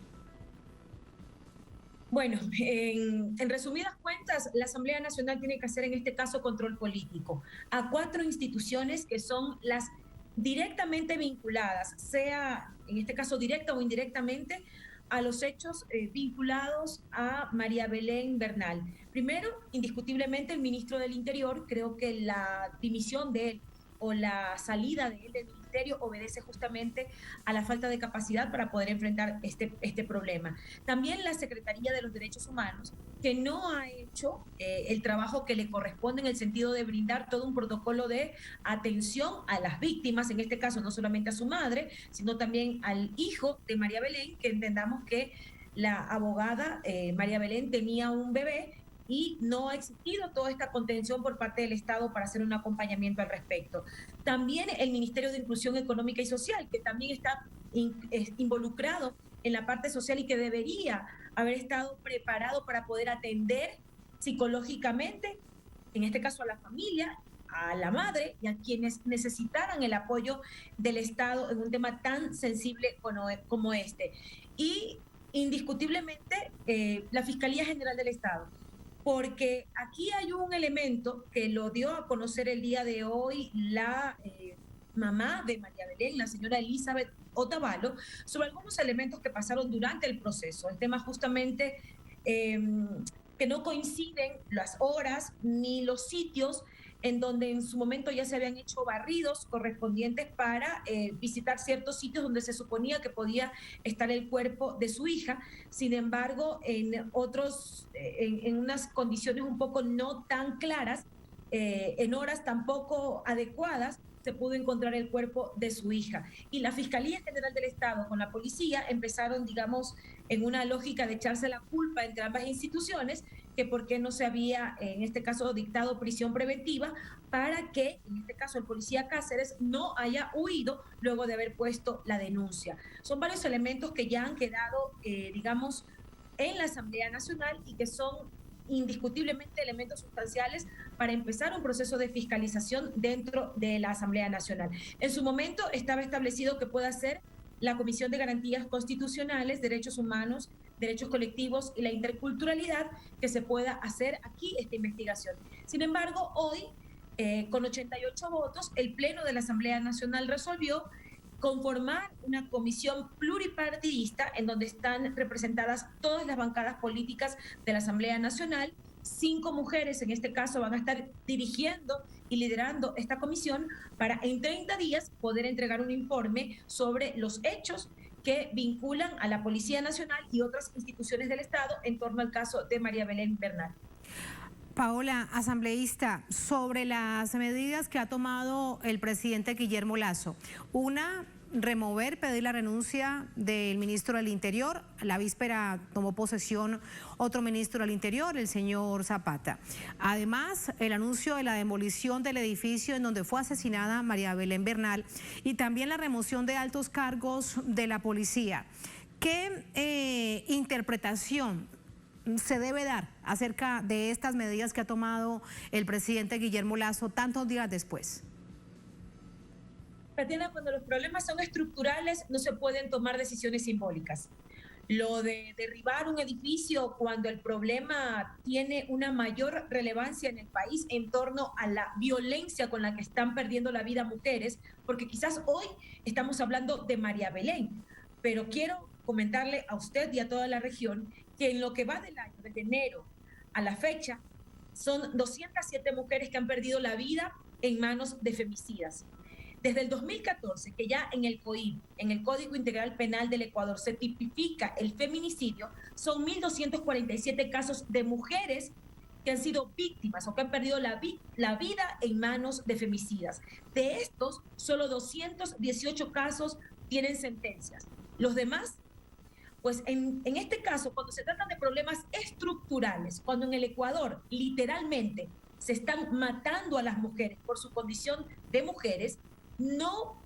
Bueno, en resumidas cuentas, la Asamblea Nacional tiene que hacer en este caso control político a 4 instituciones que son las directamente vinculadas, sea en este caso directa o indirectamente, a los hechos vinculados a María Belén Bernal. Primero, indiscutiblemente, el ministro del Interior. Creo que la dimisión de él o la salida de él del ministerio obedece justamente a la falta de capacidad para poder enfrentar este problema. También la Secretaría de los Derechos Humanos, que no ha hecho el trabajo que le corresponde en el sentido de brindar todo un protocolo de atención a las víctimas, en este caso no solamente a su madre, sino también al hijo de María Belén, que entendamos que la abogada María Belén tenía un bebé y no ha existido toda esta contención por parte del Estado para hacer un acompañamiento al respecto. También el Ministerio de Inclusión Económica y Social, que también está involucrado en la parte social y que debería haber estado preparado para poder atender psicológicamente, en este caso a la familia, a la madre y a quienes necesitaran el apoyo del Estado en un tema tan sensible como este. Y indiscutiblemente la Fiscalía General del Estado, porque aquí hay un elemento que lo dio a conocer el día de hoy la mamá de María Belén, la señora Elizabeth Otavalo, sobre algunos elementos que pasaron durante el proceso. El tema justamente que no coinciden las horas ni los sitios en donde en su momento ya se habían hecho barridos correspondientes para visitar ciertos sitios donde se suponía que podía estar el cuerpo de su hija. Sin embargo, en otros, en unas condiciones un poco no tan claras, en horas tampoco adecuadas, se pudo encontrar el cuerpo de su hija. Y la Fiscalía General del Estado con la policía empezaron, digamos, en una lógica de echarse la culpa entre ambas instituciones, que por qué no se había, en este caso, dictado prisión preventiva para que, en este caso, el policía Cáceres no haya huido luego de haber puesto la denuncia. Son varios elementos que ya han quedado, digamos, en la Asamblea Nacional y que son indiscutiblemente elementos sustanciales para empezar un proceso de fiscalización dentro de la Asamblea Nacional. En su momento estaba establecido que pueda ser la Comisión de Garantías Constitucionales, Derechos Humanos, Derechos Colectivos y la Interculturalidad, que se pueda hacer aquí esta investigación. Sin embargo, hoy, con 88 votos, el Pleno de la Asamblea Nacional resolvió conformar una comisión pluripartidista en donde están representadas todas las bancadas políticas de la Asamblea Nacional. 5 mujeres en este caso van a estar dirigiendo y liderando esta comisión para en 30 días poder entregar un informe sobre los hechos que vinculan a la Policía Nacional y otras instituciones del Estado en torno al caso de María Belén Bernal. Paola, asambleísta, sobre las medidas que ha tomado el presidente Guillermo Lasso. Una, pedir la renuncia del ministro del Interior. La víspera tomó posesión otro ministro del Interior, el señor Zapata. Además, el anuncio de la demolición del edificio en donde fue asesinada María Belén Bernal y también la remoción de altos cargos de la policía. ¿Qué interpretación se debe dar acerca de estas medidas que ha tomado el presidente Guillermo Lasso tantos días después? Tatiana, cuando los problemas son estructurales no se pueden tomar decisiones simbólicas. Lo de derribar un edificio cuando el problema tiene una mayor relevancia en el país en torno a la violencia con la que están perdiendo la vida mujeres, porque quizás hoy estamos hablando de María Belén, pero quiero comentarle a usted y a toda la región que en lo que va del año, desde enero a la fecha, son 207 mujeres que han perdido la vida en manos de femicidas. Desde el 2014, que ya en el COIP, en el Código Integral Penal del Ecuador, se tipifica el feminicidio, son 1.247 casos de mujeres que han sido víctimas o que han perdido la vida en manos de femicidas. De estos, solo 218 casos tienen sentencias. Los demás Pues en este caso, cuando se trata de problemas estructurales, cuando en el Ecuador literalmente se están matando a las mujeres por su condición de mujeres, no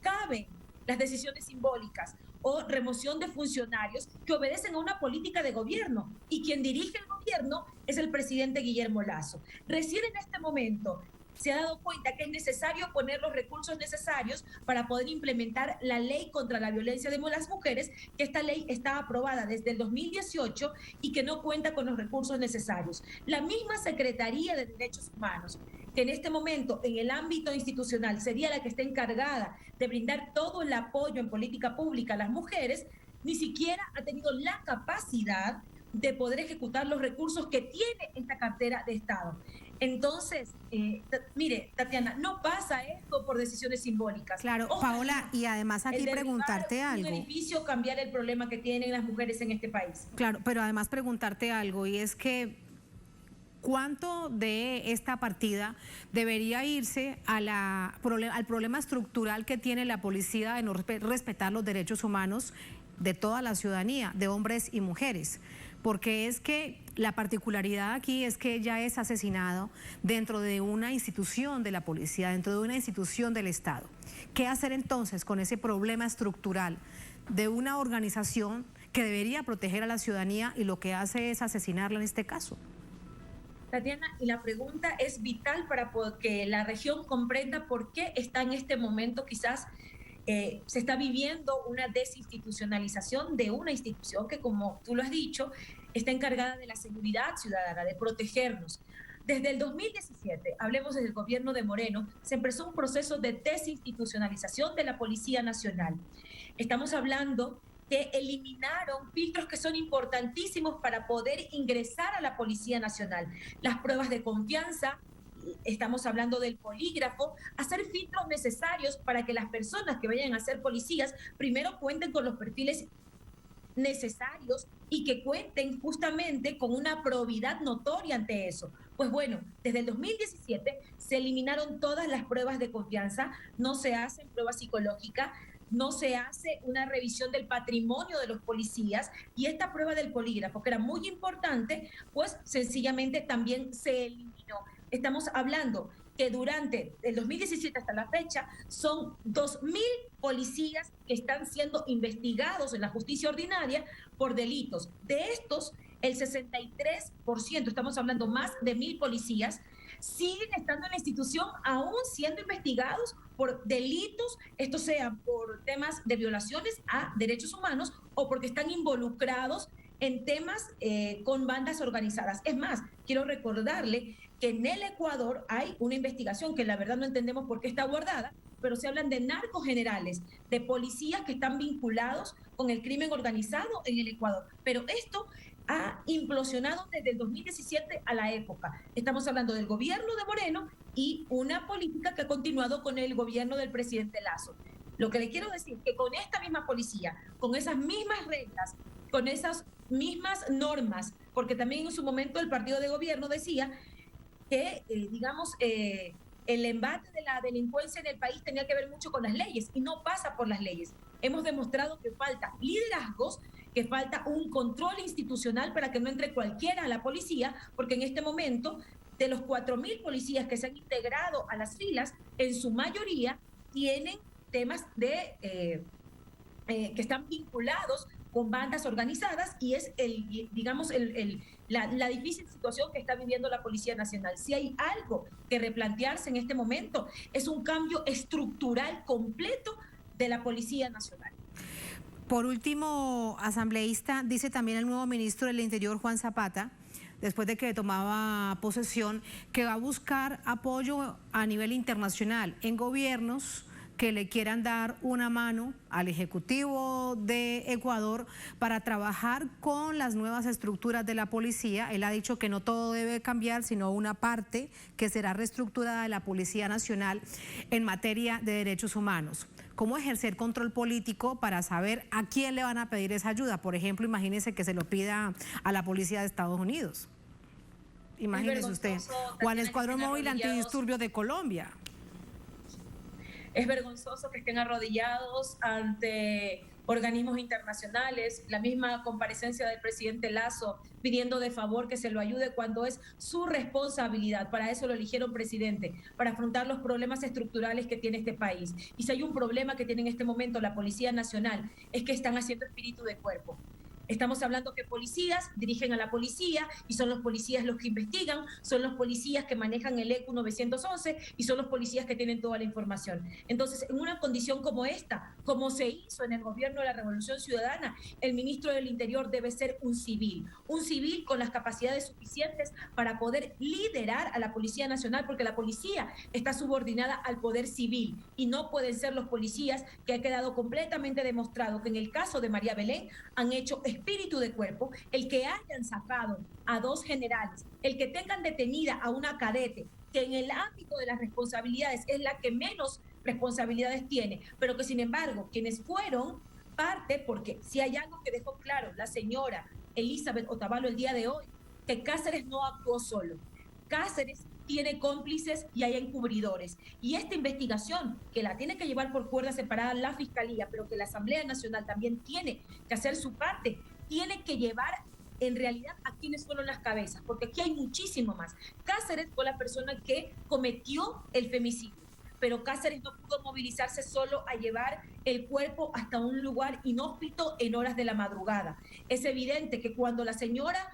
caben las decisiones simbólicas o remoción de funcionarios que obedecen a una política de gobierno, y quien dirige el gobierno es el presidente Guillermo Lasso. Recién en este momento se ha dado cuenta que es necesario poner los recursos necesarios para poder implementar la ley contra la violencia de las mujeres, que esta ley está aprobada desde el 2018 y que no cuenta con los recursos necesarios. La misma Secretaría de Derechos Humanos, que en este momento en el ámbito institucional sería la que está encargada de brindar todo el apoyo en política pública a las mujeres, ni siquiera ha tenido la capacidad de poder ejecutar los recursos que tiene esta cartera de Estado. Entonces, mire, Tatiana, no pasa esto por decisiones simbólicas. Claro, Ojalá, Paola, y además aquí preguntarte algo. Un edificio, cambiar el problema que tienen las mujeres en este país. Claro, pero además preguntarte algo, y es que ¿cuánto de esta partida debería irse al problema estructural que tiene la policía de no respetar los derechos humanos de toda la ciudadanía, de hombres y mujeres? Porque es que la particularidad aquí es que ella es asesinado dentro de una institución de la policía, dentro de una institución del Estado. ¿Qué hacer entonces con ese problema estructural de una organización que debería proteger a la ciudadanía y lo que hace es asesinarla en este caso? Tatiana, y la pregunta es vital para que la región comprenda por qué está en este momento quizás se está viviendo una desinstitucionalización de una institución que, como tú lo has dicho, está encargada de la seguridad ciudadana, de protegernos. Desde el 2017, hablemos desde el gobierno de Moreno, se empezó un proceso de desinstitucionalización de la Policía Nacional. Estamos hablando que eliminaron filtros que son importantísimos para poder ingresar a la Policía Nacional. Las pruebas de confianza, estamos hablando del polígrafo, hacer filtros necesarios para que las personas que vayan a ser policías primero cuenten con los perfiles necesarios y que cuenten justamente con una probidad notoria ante eso. Pues bueno, desde el 2017 se eliminaron todas las pruebas de confianza, no se hacen pruebas psicológicas, no se hace una revisión del patrimonio de los policías, y esta prueba del polígrafo, que era muy importante, pues sencillamente también se eliminó. Estamos hablando que durante el 2017 hasta la fecha son 2.000 policías que están siendo investigados en la justicia ordinaria por delitos. De estos, el 63%, estamos hablando más de 1.000 policías, siguen estando en la institución aún siendo investigados por delitos, estos sean por temas de violaciones a derechos humanos o porque están involucrados en temas con bandas organizadas. Es más, quiero recordarle que en el Ecuador hay una investigación que la verdad no entendemos por qué está guardada, pero se hablan de narcogenerales, de policías que están vinculados con el crimen organizado en el Ecuador. Pero esto ha implosionado desde el 2017 a la época. Estamos hablando del gobierno de Moreno y una política que ha continuado con el gobierno del presidente Lasso. Lo que le quiero decir es que con esta misma policía, con esas mismas reglas, con esas mismas normas, porque también en su momento el partido de gobierno decía que, el embate de la delincuencia en el país tenía que ver mucho con las leyes, y no pasa por las leyes. Hemos demostrado que falta liderazgos, que falta un control institucional para que no entre cualquiera a la policía, porque en este momento, de los 4.000 policías que se han integrado a las filas, en su mayoría tienen temas de que están vinculados con bandas organizadas, y es la difícil situación que está viviendo la Policía Nacional. Si hay algo que replantearse en este momento, es un cambio estructural completo de la Policía Nacional. Por último, asambleísta, dice también el nuevo ministro del Interior, Juan Zapata, después de que tomaba posesión, que va a buscar apoyo a nivel internacional en gobiernos que le quieran dar una mano al Ejecutivo de Ecuador para trabajar con las nuevas estructuras de la policía. Él ha dicho que no todo debe cambiar, sino una parte que será reestructurada de la Policía Nacional en materia de derechos humanos. ¿Cómo ejercer control político para saber a quién le van a pedir esa ayuda? Por ejemplo, imagínese que se lo pida a la Policía de Estados Unidos. Imagínese usted. O al Escuadrón Móvil Antidisturbios de Colombia. Es vergonzoso que estén arrodillados ante organismos internacionales, la misma comparecencia del presidente Lasso pidiendo de favor que se lo ayude cuando es su responsabilidad. Para eso lo eligieron presidente, para afrontar los problemas estructurales que tiene este país. Y si hay un problema que tiene en este momento la Policía Nacional, es que están haciendo espíritu de cuerpo. Estamos hablando que policías dirigen a la policía y son los policías los que investigan, son los policías que manejan el ECU 911 y son los policías que tienen toda la información. Entonces, en una condición como esta, como se hizo en el gobierno de la Revolución Ciudadana, el ministro del Interior debe ser un civil con las capacidades suficientes para poder liderar a la Policía Nacional, porque la policía está subordinada al poder civil y no pueden ser los policías, que ha quedado completamente demostrado que en el caso de María Belén han hecho espíritu de cuerpo, el que hayan sacado a 2 generales, el que tengan detenida a una cadete, que en el ámbito de las responsabilidades es la que menos responsabilidades tiene, pero que sin embargo quienes fueron parte, porque si hay algo que dejó claro la señora Elizabeth Otavalo el día de hoy, que Cáceres no actuó solo. Cáceres tiene cómplices y hay encubridores. Y esta investigación, que la tiene que llevar por cuerda separada la Fiscalía, pero que la Asamblea Nacional también tiene que hacer su parte, tiene que llevar en realidad a quienes fueron las cabezas, porque aquí hay muchísimo más. Cáceres fue la persona que cometió el femicidio, pero Cáceres no pudo movilizarse solo a llevar el cuerpo hasta un lugar inhóspito en horas de la madrugada. Es evidente que cuando la señora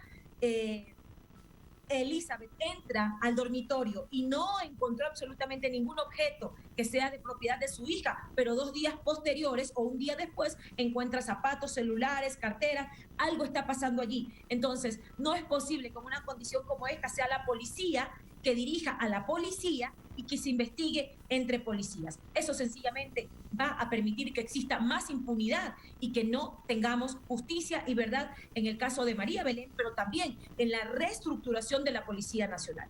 Elizabeth entra al dormitorio y no encontró absolutamente ningún objeto que sea de propiedad de su hija, pero 2 días posteriores o un día después encuentra zapatos, celulares, carteras, algo está pasando allí. Entonces, no es posible que en una condición como esta sea la policía que dirija a la policía y que se investigue entre policías. Eso sencillamente va a permitir que exista más impunidad y que no tengamos justicia y verdad en el caso de María Belén, pero también en la reestructuración de la Policía Nacional.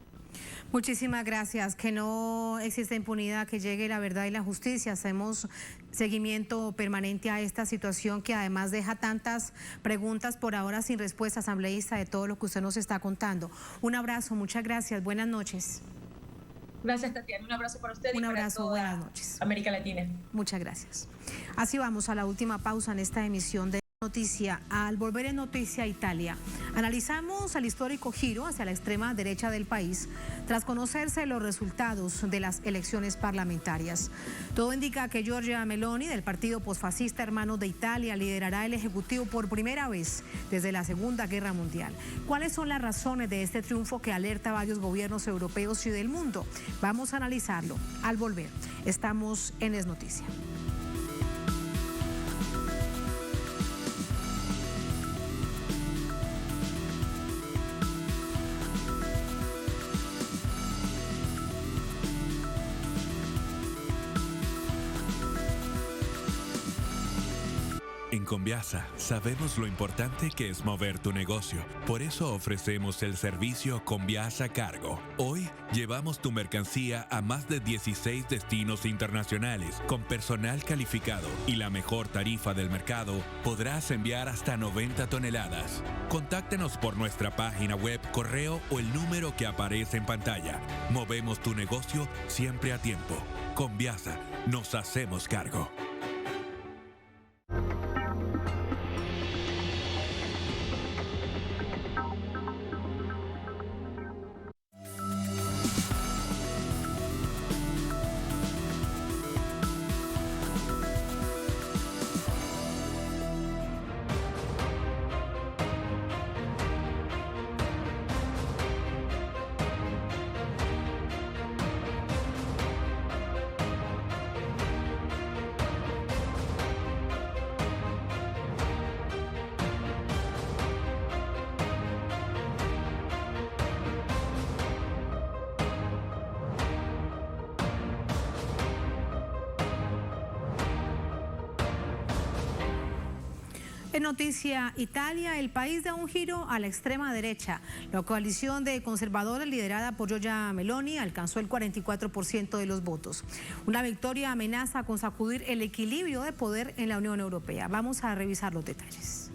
Muchísimas gracias. Que no exista impunidad, que llegue la verdad y la justicia. Hacemos seguimiento permanente a esta situación que además deja tantas preguntas por ahora sin respuesta, asambleísta, de todo lo que usted nos está contando. Un abrazo, muchas gracias. Buenas noches. Gracias, Tatiana. Un abrazo para usted y para toda buenas noches. América Latina. Muchas gracias. Así vamos a la última pausa en esta emisión de Noticia. Al volver en Noticia Italia, analizamos el histórico giro hacia la extrema derecha del país tras conocerse los resultados de las elecciones parlamentarias. Todo indica que Giorgia Meloni, del partido posfascista Hermanos de Italia, liderará el Ejecutivo por primera vez desde la Segunda Guerra Mundial. ¿Cuáles son las razones de este triunfo que alerta a varios gobiernos europeos y del mundo? Vamos a analizarlo al volver. Estamos en Es Noticia. En Conviasa sabemos lo importante que es mover tu negocio. Por eso ofrecemos el servicio Conviasa Cargo. Hoy llevamos tu mercancía a más de 16 destinos internacionales. Con personal calificado y la mejor tarifa del mercado, podrás enviar hasta 90 toneladas. Contáctenos por nuestra página web, correo o el número que aparece en pantalla. Movemos tu negocio siempre a tiempo. Conviasa, nos hacemos cargo. En Noticia Italia, el país da un giro a la extrema derecha. La coalición de conservadores liderada por Giorgia Meloni alcanzó el 44% de los votos. Una victoria amenaza con sacudir el equilibrio de poder en la Unión Europea. Vamos a revisar los detalles.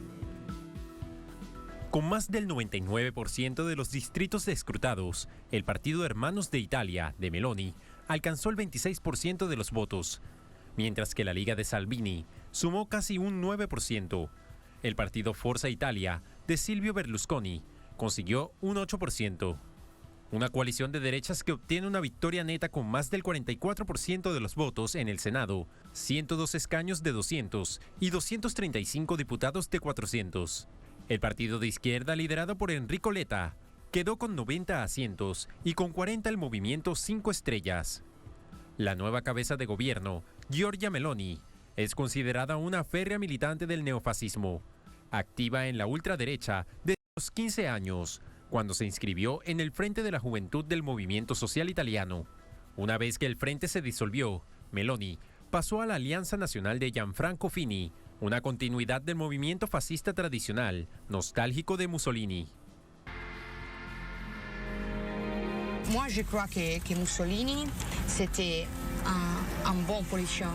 Con más del 99% de los distritos escrutados, el partido Hermanos de Italia, de Meloni, alcanzó el 26% de los votos. mientras que la Liga de Salvini sumó casi un 9%. El partido Forza Italia de Silvio Berlusconi consiguió un 8%. Una coalición de derechas que obtiene una victoria neta con más del 44% de los votos en el Senado, 102 escaños de 200 y 235 diputados de 400. El partido de izquierda liderado por Enrico Letta quedó con 90 asientos y con 40 el movimiento 5 estrellas. La nueva cabeza de gobierno, Giorgia Meloni, es considerada una férrea militante del neofascismo, activa en la ultraderecha desde los 15 años, cuando se inscribió en el Frente de la Juventud del Movimiento Social Italiano. Una vez que el frente se disolvió, Meloni pasó a la Alianza Nacional de Gianfranco Fini, una continuidad del movimiento fascista tradicional, nostálgico de Mussolini. Moi, je crois que Mussolini, c'était un bon politicien.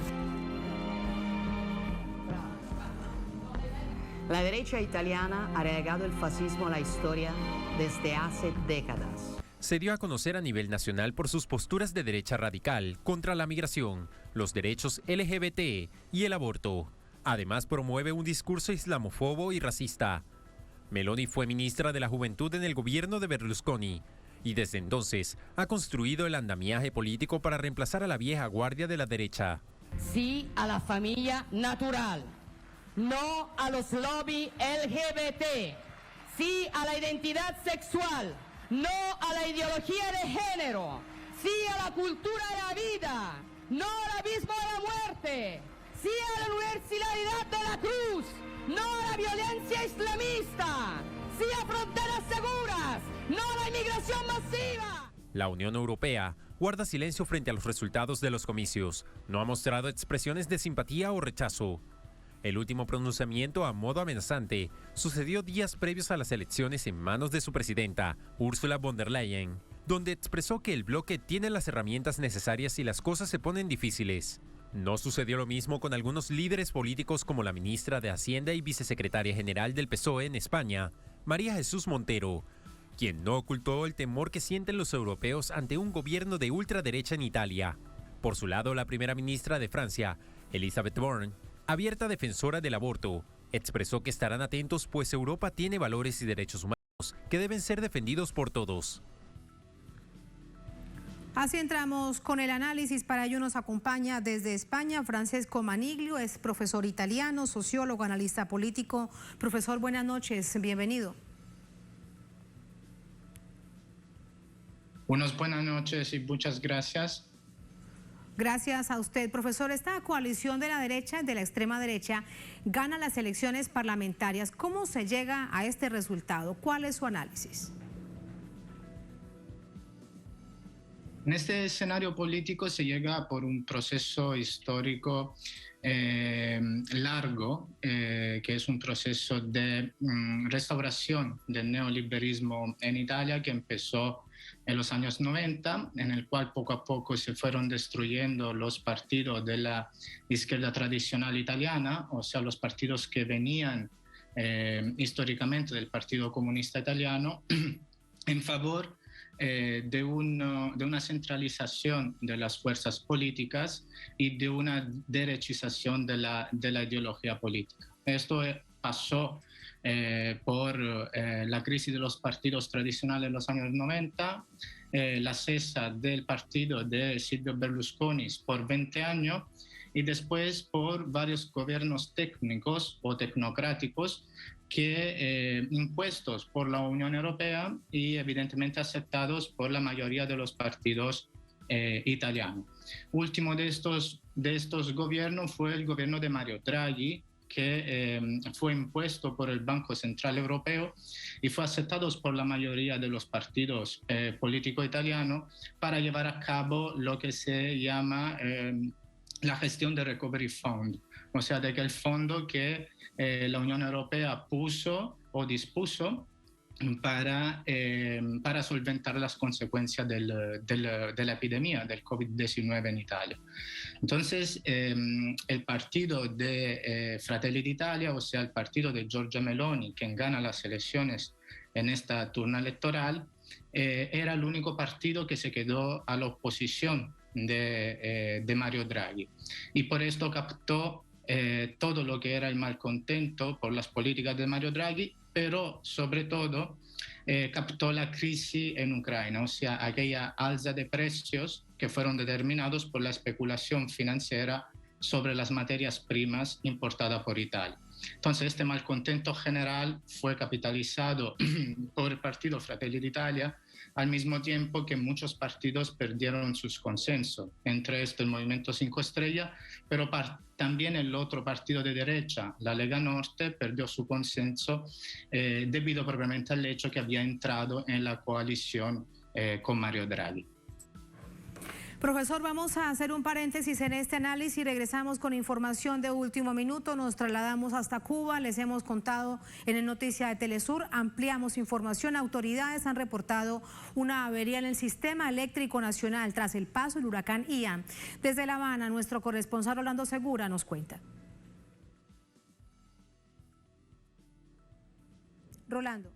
La derecha italiana ha relegado el fascismo a la historia desde hace décadas. Se dio a conocer a nivel nacional por sus posturas de derecha radical contra la migración, los derechos LGBT y el aborto. Además, promueve un discurso islamofobo y racista. Meloni fue ministra de la Juventud en el gobierno de Berlusconi y desde entonces ha construido el andamiaje político para reemplazar a la vieja guardia de la derecha. Sí a la familia natural. No a los lobbies LGBT, sí a la identidad sexual, no a la ideología de género, sí a la cultura de la vida, no al abismo de la muerte, sí a la universalidad de la cruz, no a la violencia islamista, sí a fronteras seguras, no a la inmigración masiva. La Unión Europea guarda silencio frente a los resultados de los comicios, no ha mostrado expresiones de simpatía o rechazo. El último pronunciamiento a modo amenazante sucedió días previos a las elecciones en manos de su presidenta, Ursula von der Leyen, donde expresó que el bloque tiene las herramientas necesarias si las cosas se ponen difíciles. No sucedió lo mismo con algunos líderes políticos como la ministra de Hacienda y vicesecretaria general del PSOE en España, María Jesús Montero, quien no ocultó el temor que sienten los europeos ante un gobierno de ultraderecha en Italia. Por su lado, la primera ministra de Francia, Elisabeth Borne, abierta defensora del aborto, expresó que estarán atentos pues Europa tiene valores y derechos humanos que deben ser defendidos por todos. Así entramos con el análisis. Para ello nos acompaña desde España Francesco Maniglio, es profesor italiano, sociólogo, analista político. Profesor, buenas noches, bienvenido. Buenas noches y muchas gracias. Gracias a usted, profesor. Esta coalición de la derecha, de la extrema derecha, gana las elecciones parlamentarias. ¿Cómo se llega a este resultado? ¿Cuál es su análisis? En este escenario político se llega por un proceso histórico largo, que es un proceso de restauración del neoliberalismo en Italia que empezó en los años 90, en el cual poco a poco se fueron destruyendo los partidos de la izquierda tradicional italiana, o sea, los partidos que venían históricamente del Partido Comunista Italiano, en favor de una centralización de las fuerzas políticas y de una derechización de la ideología política. Esto pasó por la crisis de los partidos tradicionales en los años 90, la cesa del partido de Silvio Berlusconi por 20 años y después por varios gobiernos técnicos o tecnocráticos que impuestos por la Unión Europea y evidentemente aceptados por la mayoría de los partidos italianos. Último de estos gobiernos fue el gobierno de Mario Draghi, que fue impuesto por el Banco Central Europeo y fue aceptado por la mayoría de los partidos políticos italianos para llevar a cabo lo que se llama la gestión de Recovery Fund, o sea, de aquel fondo que la Unión Europea puso o dispuso para solventar las consecuencias de la epidemia del COVID-19 en Italia. Entonces, el partido de Fratelli d'Italia, o sea, el partido de Giorgia Meloni, quien gana las elecciones en esta turna electoral, era el único partido que se quedó a la oposición de Mario Draghi. Y por esto captó todo lo que era el malcontento por las políticas de Mario Draghi, pero sobre todo captó la crisis en Ucrania, o sea, aquella alza de precios que fueron determinados por la especulación financiera sobre las materias primas importadas por Italia. Entonces, este malcontento general fue capitalizado por el partido Fratelli d'Italia, al mismo tiempo que muchos partidos perdieron sus consensos, entre estos el Movimiento 5 Estrellas, pero también el otro partido de derecha, la Lega Norte, perdió su consenso debido propiamente al hecho que había entrado en la coalición con Mario Draghi. Profesor, vamos a hacer un paréntesis en este análisis y regresamos con información de último minuto. Nos trasladamos hasta Cuba, les hemos contado en el Noticia de Telesur, ampliamos información. Autoridades han reportado una avería en el sistema eléctrico nacional tras el paso del huracán Ian. Desde La Habana, nuestro corresponsal Rolando Segura nos cuenta. Rolando.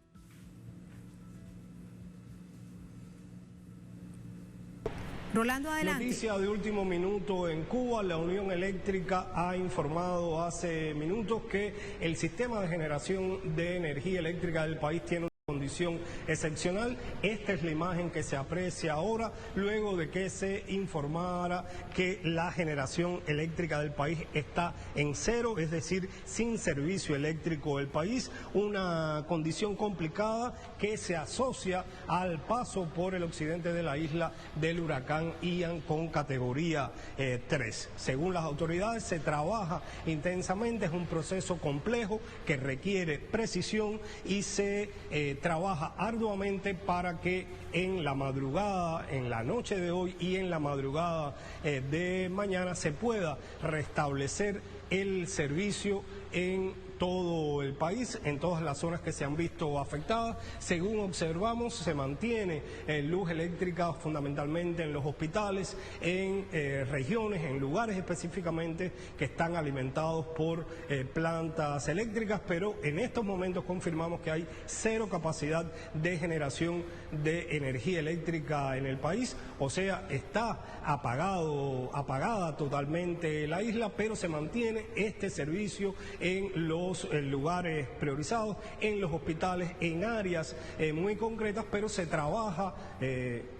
Rolando, adelante. Noticia de último minuto en Cuba. La Unión Eléctrica ha informado hace minutos que el sistema de generación de energía eléctrica del país tiene una condición excepcional. Esta es la imagen que se aprecia ahora, luego de que se informara que la generación eléctrica del país está en cero, es decir, sin servicio eléctrico del país, una condición complicada que se asocia al paso por el occidente de la isla del huracán Ian con categoría 3. Según las autoridades, se trabaja intensamente, es un proceso complejo que requiere precisión y se trabaja arduamente para que en la madrugada, en la noche de hoy y en la madrugada de mañana se pueda restablecer el servicio en todo el país, en todas las zonas que se han visto afectadas. Según observamos, se mantiene luz eléctrica fundamentalmente en los hospitales, en regiones, en lugares específicamente que están alimentados por plantas eléctricas, pero en estos momentos confirmamos que hay cero capacidad de generación de energía eléctrica en el país, o sea, está apagada totalmente la isla, pero se mantiene este servicio en los lugares priorizados, en los hospitales, en áreas muy concretas, pero se trabaja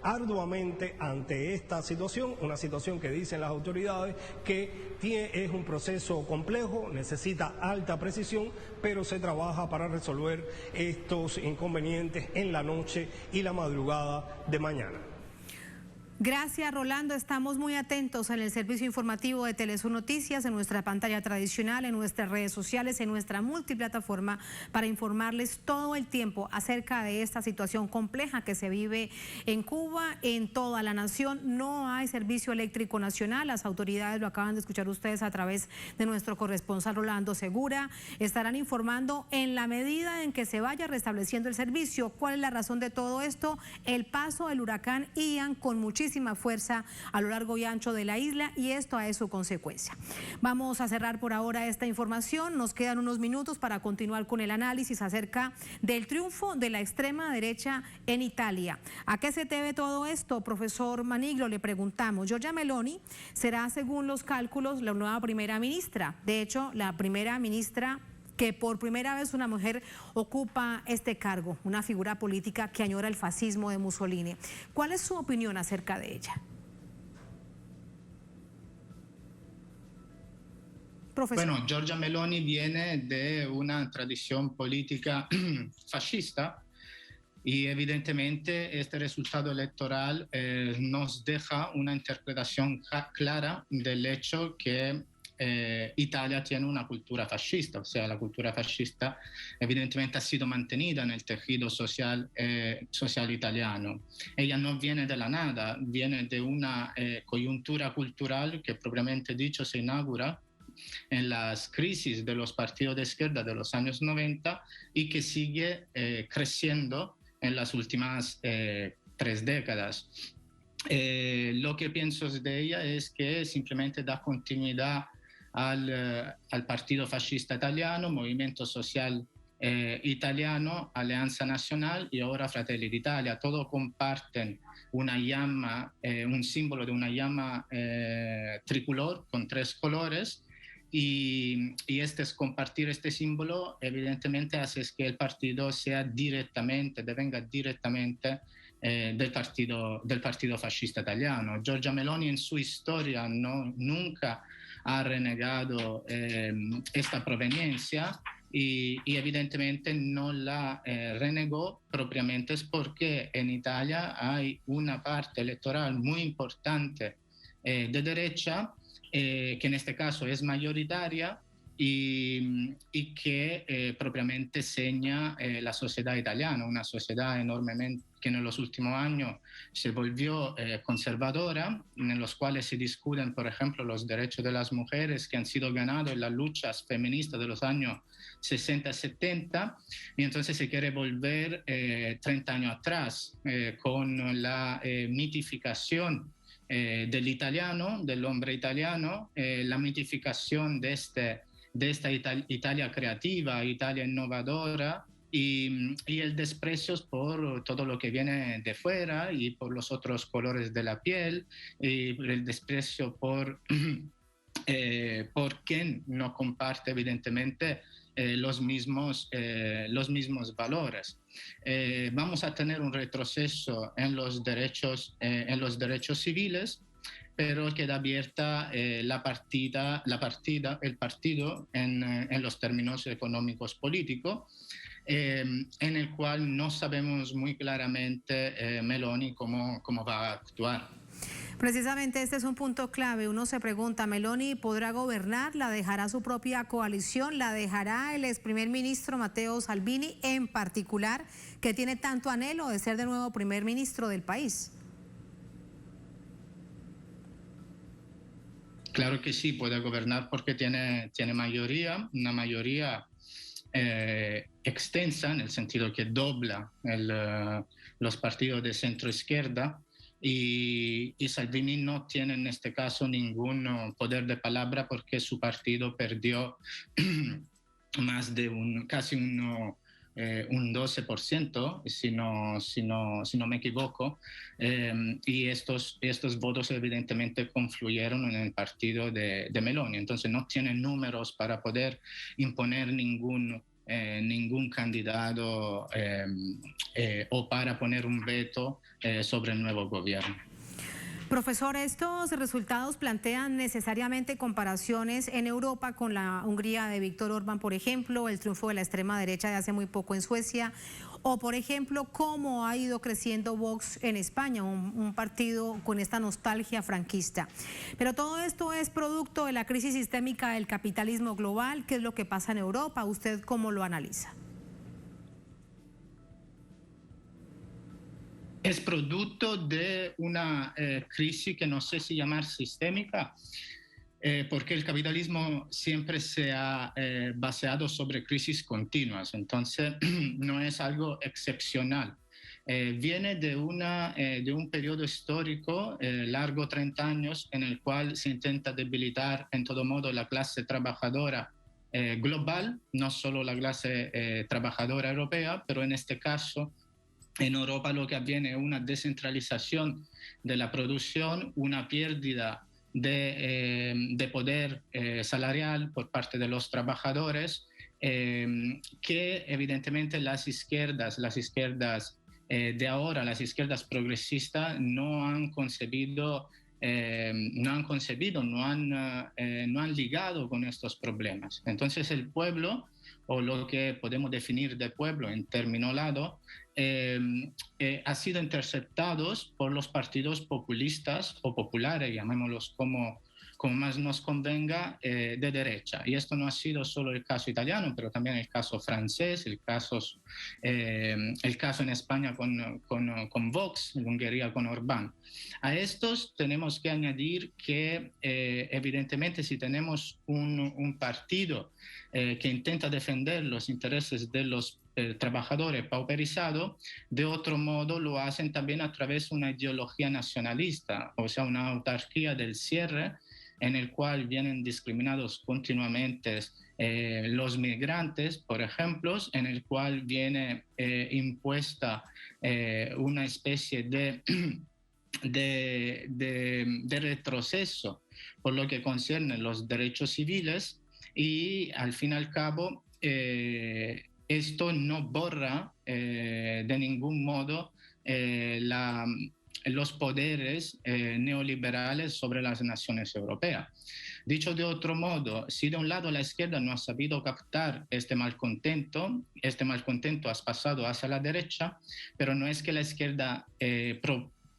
arduamente ante esta situación, una situación que dicen las autoridades que es un proceso complejo, necesita alta precisión, pero se trabaja para resolver estos inconvenientes en la noche y la madrugada de mañana. Gracias, Rolando. Estamos muy atentos en el servicio informativo de Telesur Noticias, en nuestra pantalla tradicional, en nuestras redes sociales, en nuestra multiplataforma, para informarles todo el tiempo acerca de esta situación compleja que se vive en Cuba, en toda la nación. No hay servicio eléctrico nacional. Las autoridades, lo acaban de escuchar ustedes a través de nuestro corresponsal Rolando Segura, estarán informando en la medida en que se vaya restableciendo el servicio. ¿Cuál es la razón de todo esto? El paso del huracán Ian con muchísima fuerza a lo largo y ancho de la isla, y esto es su consecuencia. Vamos a cerrar por ahora esta información. Nos quedan unos minutos para continuar con el análisis acerca del triunfo de la extrema derecha en Italia. ¿A qué se debe todo esto, profesor Maniglo? Le preguntamos. Giorgia Meloni será, según los cálculos, la nueva primera ministra. De hecho, la primera ministra que por primera vez una mujer ocupa este cargo, una figura política que añora el fascismo de Mussolini. ¿Cuál es su opinión acerca de ella? Profesor. Bueno, Giorgia Meloni viene de una tradición política fascista y evidentemente este resultado electoral nos deja una interpretación clara del hecho que Italia tiene una cultura fascista, o sea, la cultura fascista evidentemente ha sido mantenida en el tejido social italiano. Ella no viene de la nada, viene de una coyuntura cultural que propiamente dicho se inaugura en las crisis de los partidos de izquierda de los años 90 y que sigue creciendo en las últimas 3 décadas. Lo que pienso de ella es que simplemente da continuidad al Partido Fascista Italiano, Movimiento Social Italiano, Alleanza Nazionale y ahora Fratelli d'Italia. Todos comparten una llama, un símbolo de una llama tricolor con 3 colores. Y compartir este símbolo evidentemente hace que el partido devenga directamente del partido fascista italiano. Giorgia Meloni en su historia nunca ha renegado esta proveniencia y evidentemente no la renegó propiamente es porque en Italia hay una parte electoral muy importante de derecha que en este caso es mayoritaria y que propiamente seña la sociedad italiana, una sociedad enormemente que en los últimos años se volvió conservadora, en los cuales se discuten, por ejemplo, los derechos de las mujeres que han sido ganados en las luchas feministas de los años 60 y 70, y entonces se quiere volver 30 años atrás con la mitificación del italiano, del hombre italiano, la mitificación de esta Italia creativa, Italia innovadora y el desprecio por todo lo que viene de fuera y por los otros colores de la piel y el desprecio por quien no comparte evidentemente los mismos valores. Vamos a tener un retroceso en los derechos civiles, pero queda abierta el partido en los términos económicos políticos, en el cual no sabemos muy claramente Meloni cómo va a actuar. Precisamente este es un punto clave. Uno se pregunta, ¿Meloni podrá gobernar? ¿La dejará su propia coalición? ¿La dejará el ex primer ministro Matteo Salvini en particular, que tiene tanto anhelo de ser de nuevo primer ministro del país? Claro que sí, puede gobernar porque tiene mayoría, una mayoría extensa, en el sentido que dobla los partidos de centro-izquierda, y Salvini no tiene en este caso ningún poder de palabra porque su partido perdió más de casi un 12%, si no me equivoco, y estos votos evidentemente confluyeron en el partido de Meloni. Entonces no tiene números para poder imponer ningún candidato o para poner un veto sobre el nuevo gobierno. Profesor, estos resultados plantean necesariamente comparaciones en Europa con la Hungría de Víctor Orbán, por ejemplo, el triunfo de la extrema derecha de hace muy poco en Suecia, o por ejemplo, cómo ha ido creciendo Vox en España, un partido con esta nostalgia franquista. Pero todo esto es producto de la crisis sistémica del capitalismo global. ¿Qué es lo que pasa en Europa? ¿Usted cómo lo analiza? Es producto de una crisis que no sé si llamar sistémica, porque el capitalismo siempre se ha basado sobre crisis continuas, entonces no es algo excepcional. Viene de un periodo histórico largo, 30 años, en el cual se intenta debilitar en todo modo la clase trabajadora global, no solo la clase trabajadora europea, pero en este caso en Europa lo que avviene es una descentralización de la producción, una pérdida de poder salarial por parte de los trabajadores, que evidentemente las izquierdas de ahora, las izquierdas progresistas, no han ligado con estos problemas. Entonces el pueblo, o lo que podemos definir de pueblo en término lado, ha sido interceptados por los partidos populistas o populares, llamémoslos como más nos convenga, de derecha. Y esto no ha sido solo el caso italiano, pero también el caso francés, el caso en España con Vox, en Hungría con Orbán. A estos tenemos que añadir que evidentemente si tenemos un partido que intenta defender los intereses de los trabajadores pauperizados, de otro modo lo hacen también a través de una ideología nacionalista, o sea, una autarquía del cierre, en el cual vienen discriminados continuamente los migrantes, por ejemplo, en el cual viene impuesta una especie de de retroceso por lo que concierne los derechos civiles y al fin y al cabo esto no borra de ningún modo los poderes neoliberales sobre las naciones europeas. Dicho de otro modo, si de un lado la izquierda no ha sabido captar este malcontento ha pasado hacia la derecha, pero no es que la izquierda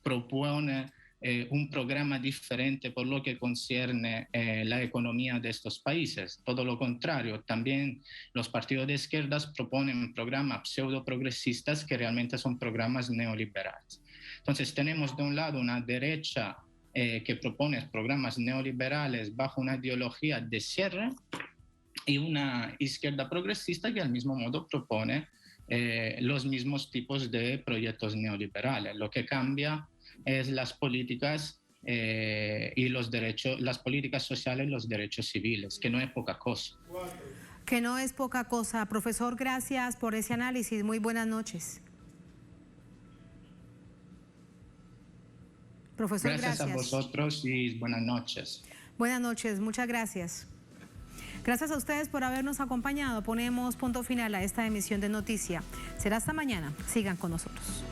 propone un programa diferente por lo que concierne la economía de estos países. Todo lo contrario, también los partidos de izquierdas proponen programas pseudo-progresistas que realmente son programas neoliberales. Entonces tenemos de un lado una derecha que propone programas neoliberales bajo una ideología de cierre y una izquierda progresista que al mismo modo propone los mismos tipos de proyectos neoliberales. Lo que cambia es las políticas y los derechos, las políticas sociales y los derechos civiles, que no es poca cosa. Que no es poca cosa. Profesor, gracias por ese análisis. Muy buenas noches. Profesor, gracias a vosotros y buenas noches. Buenas noches, muchas gracias. Gracias a ustedes por habernos acompañado. Ponemos punto final a esta emisión de Noticia. Será hasta mañana. Sigan con nosotros.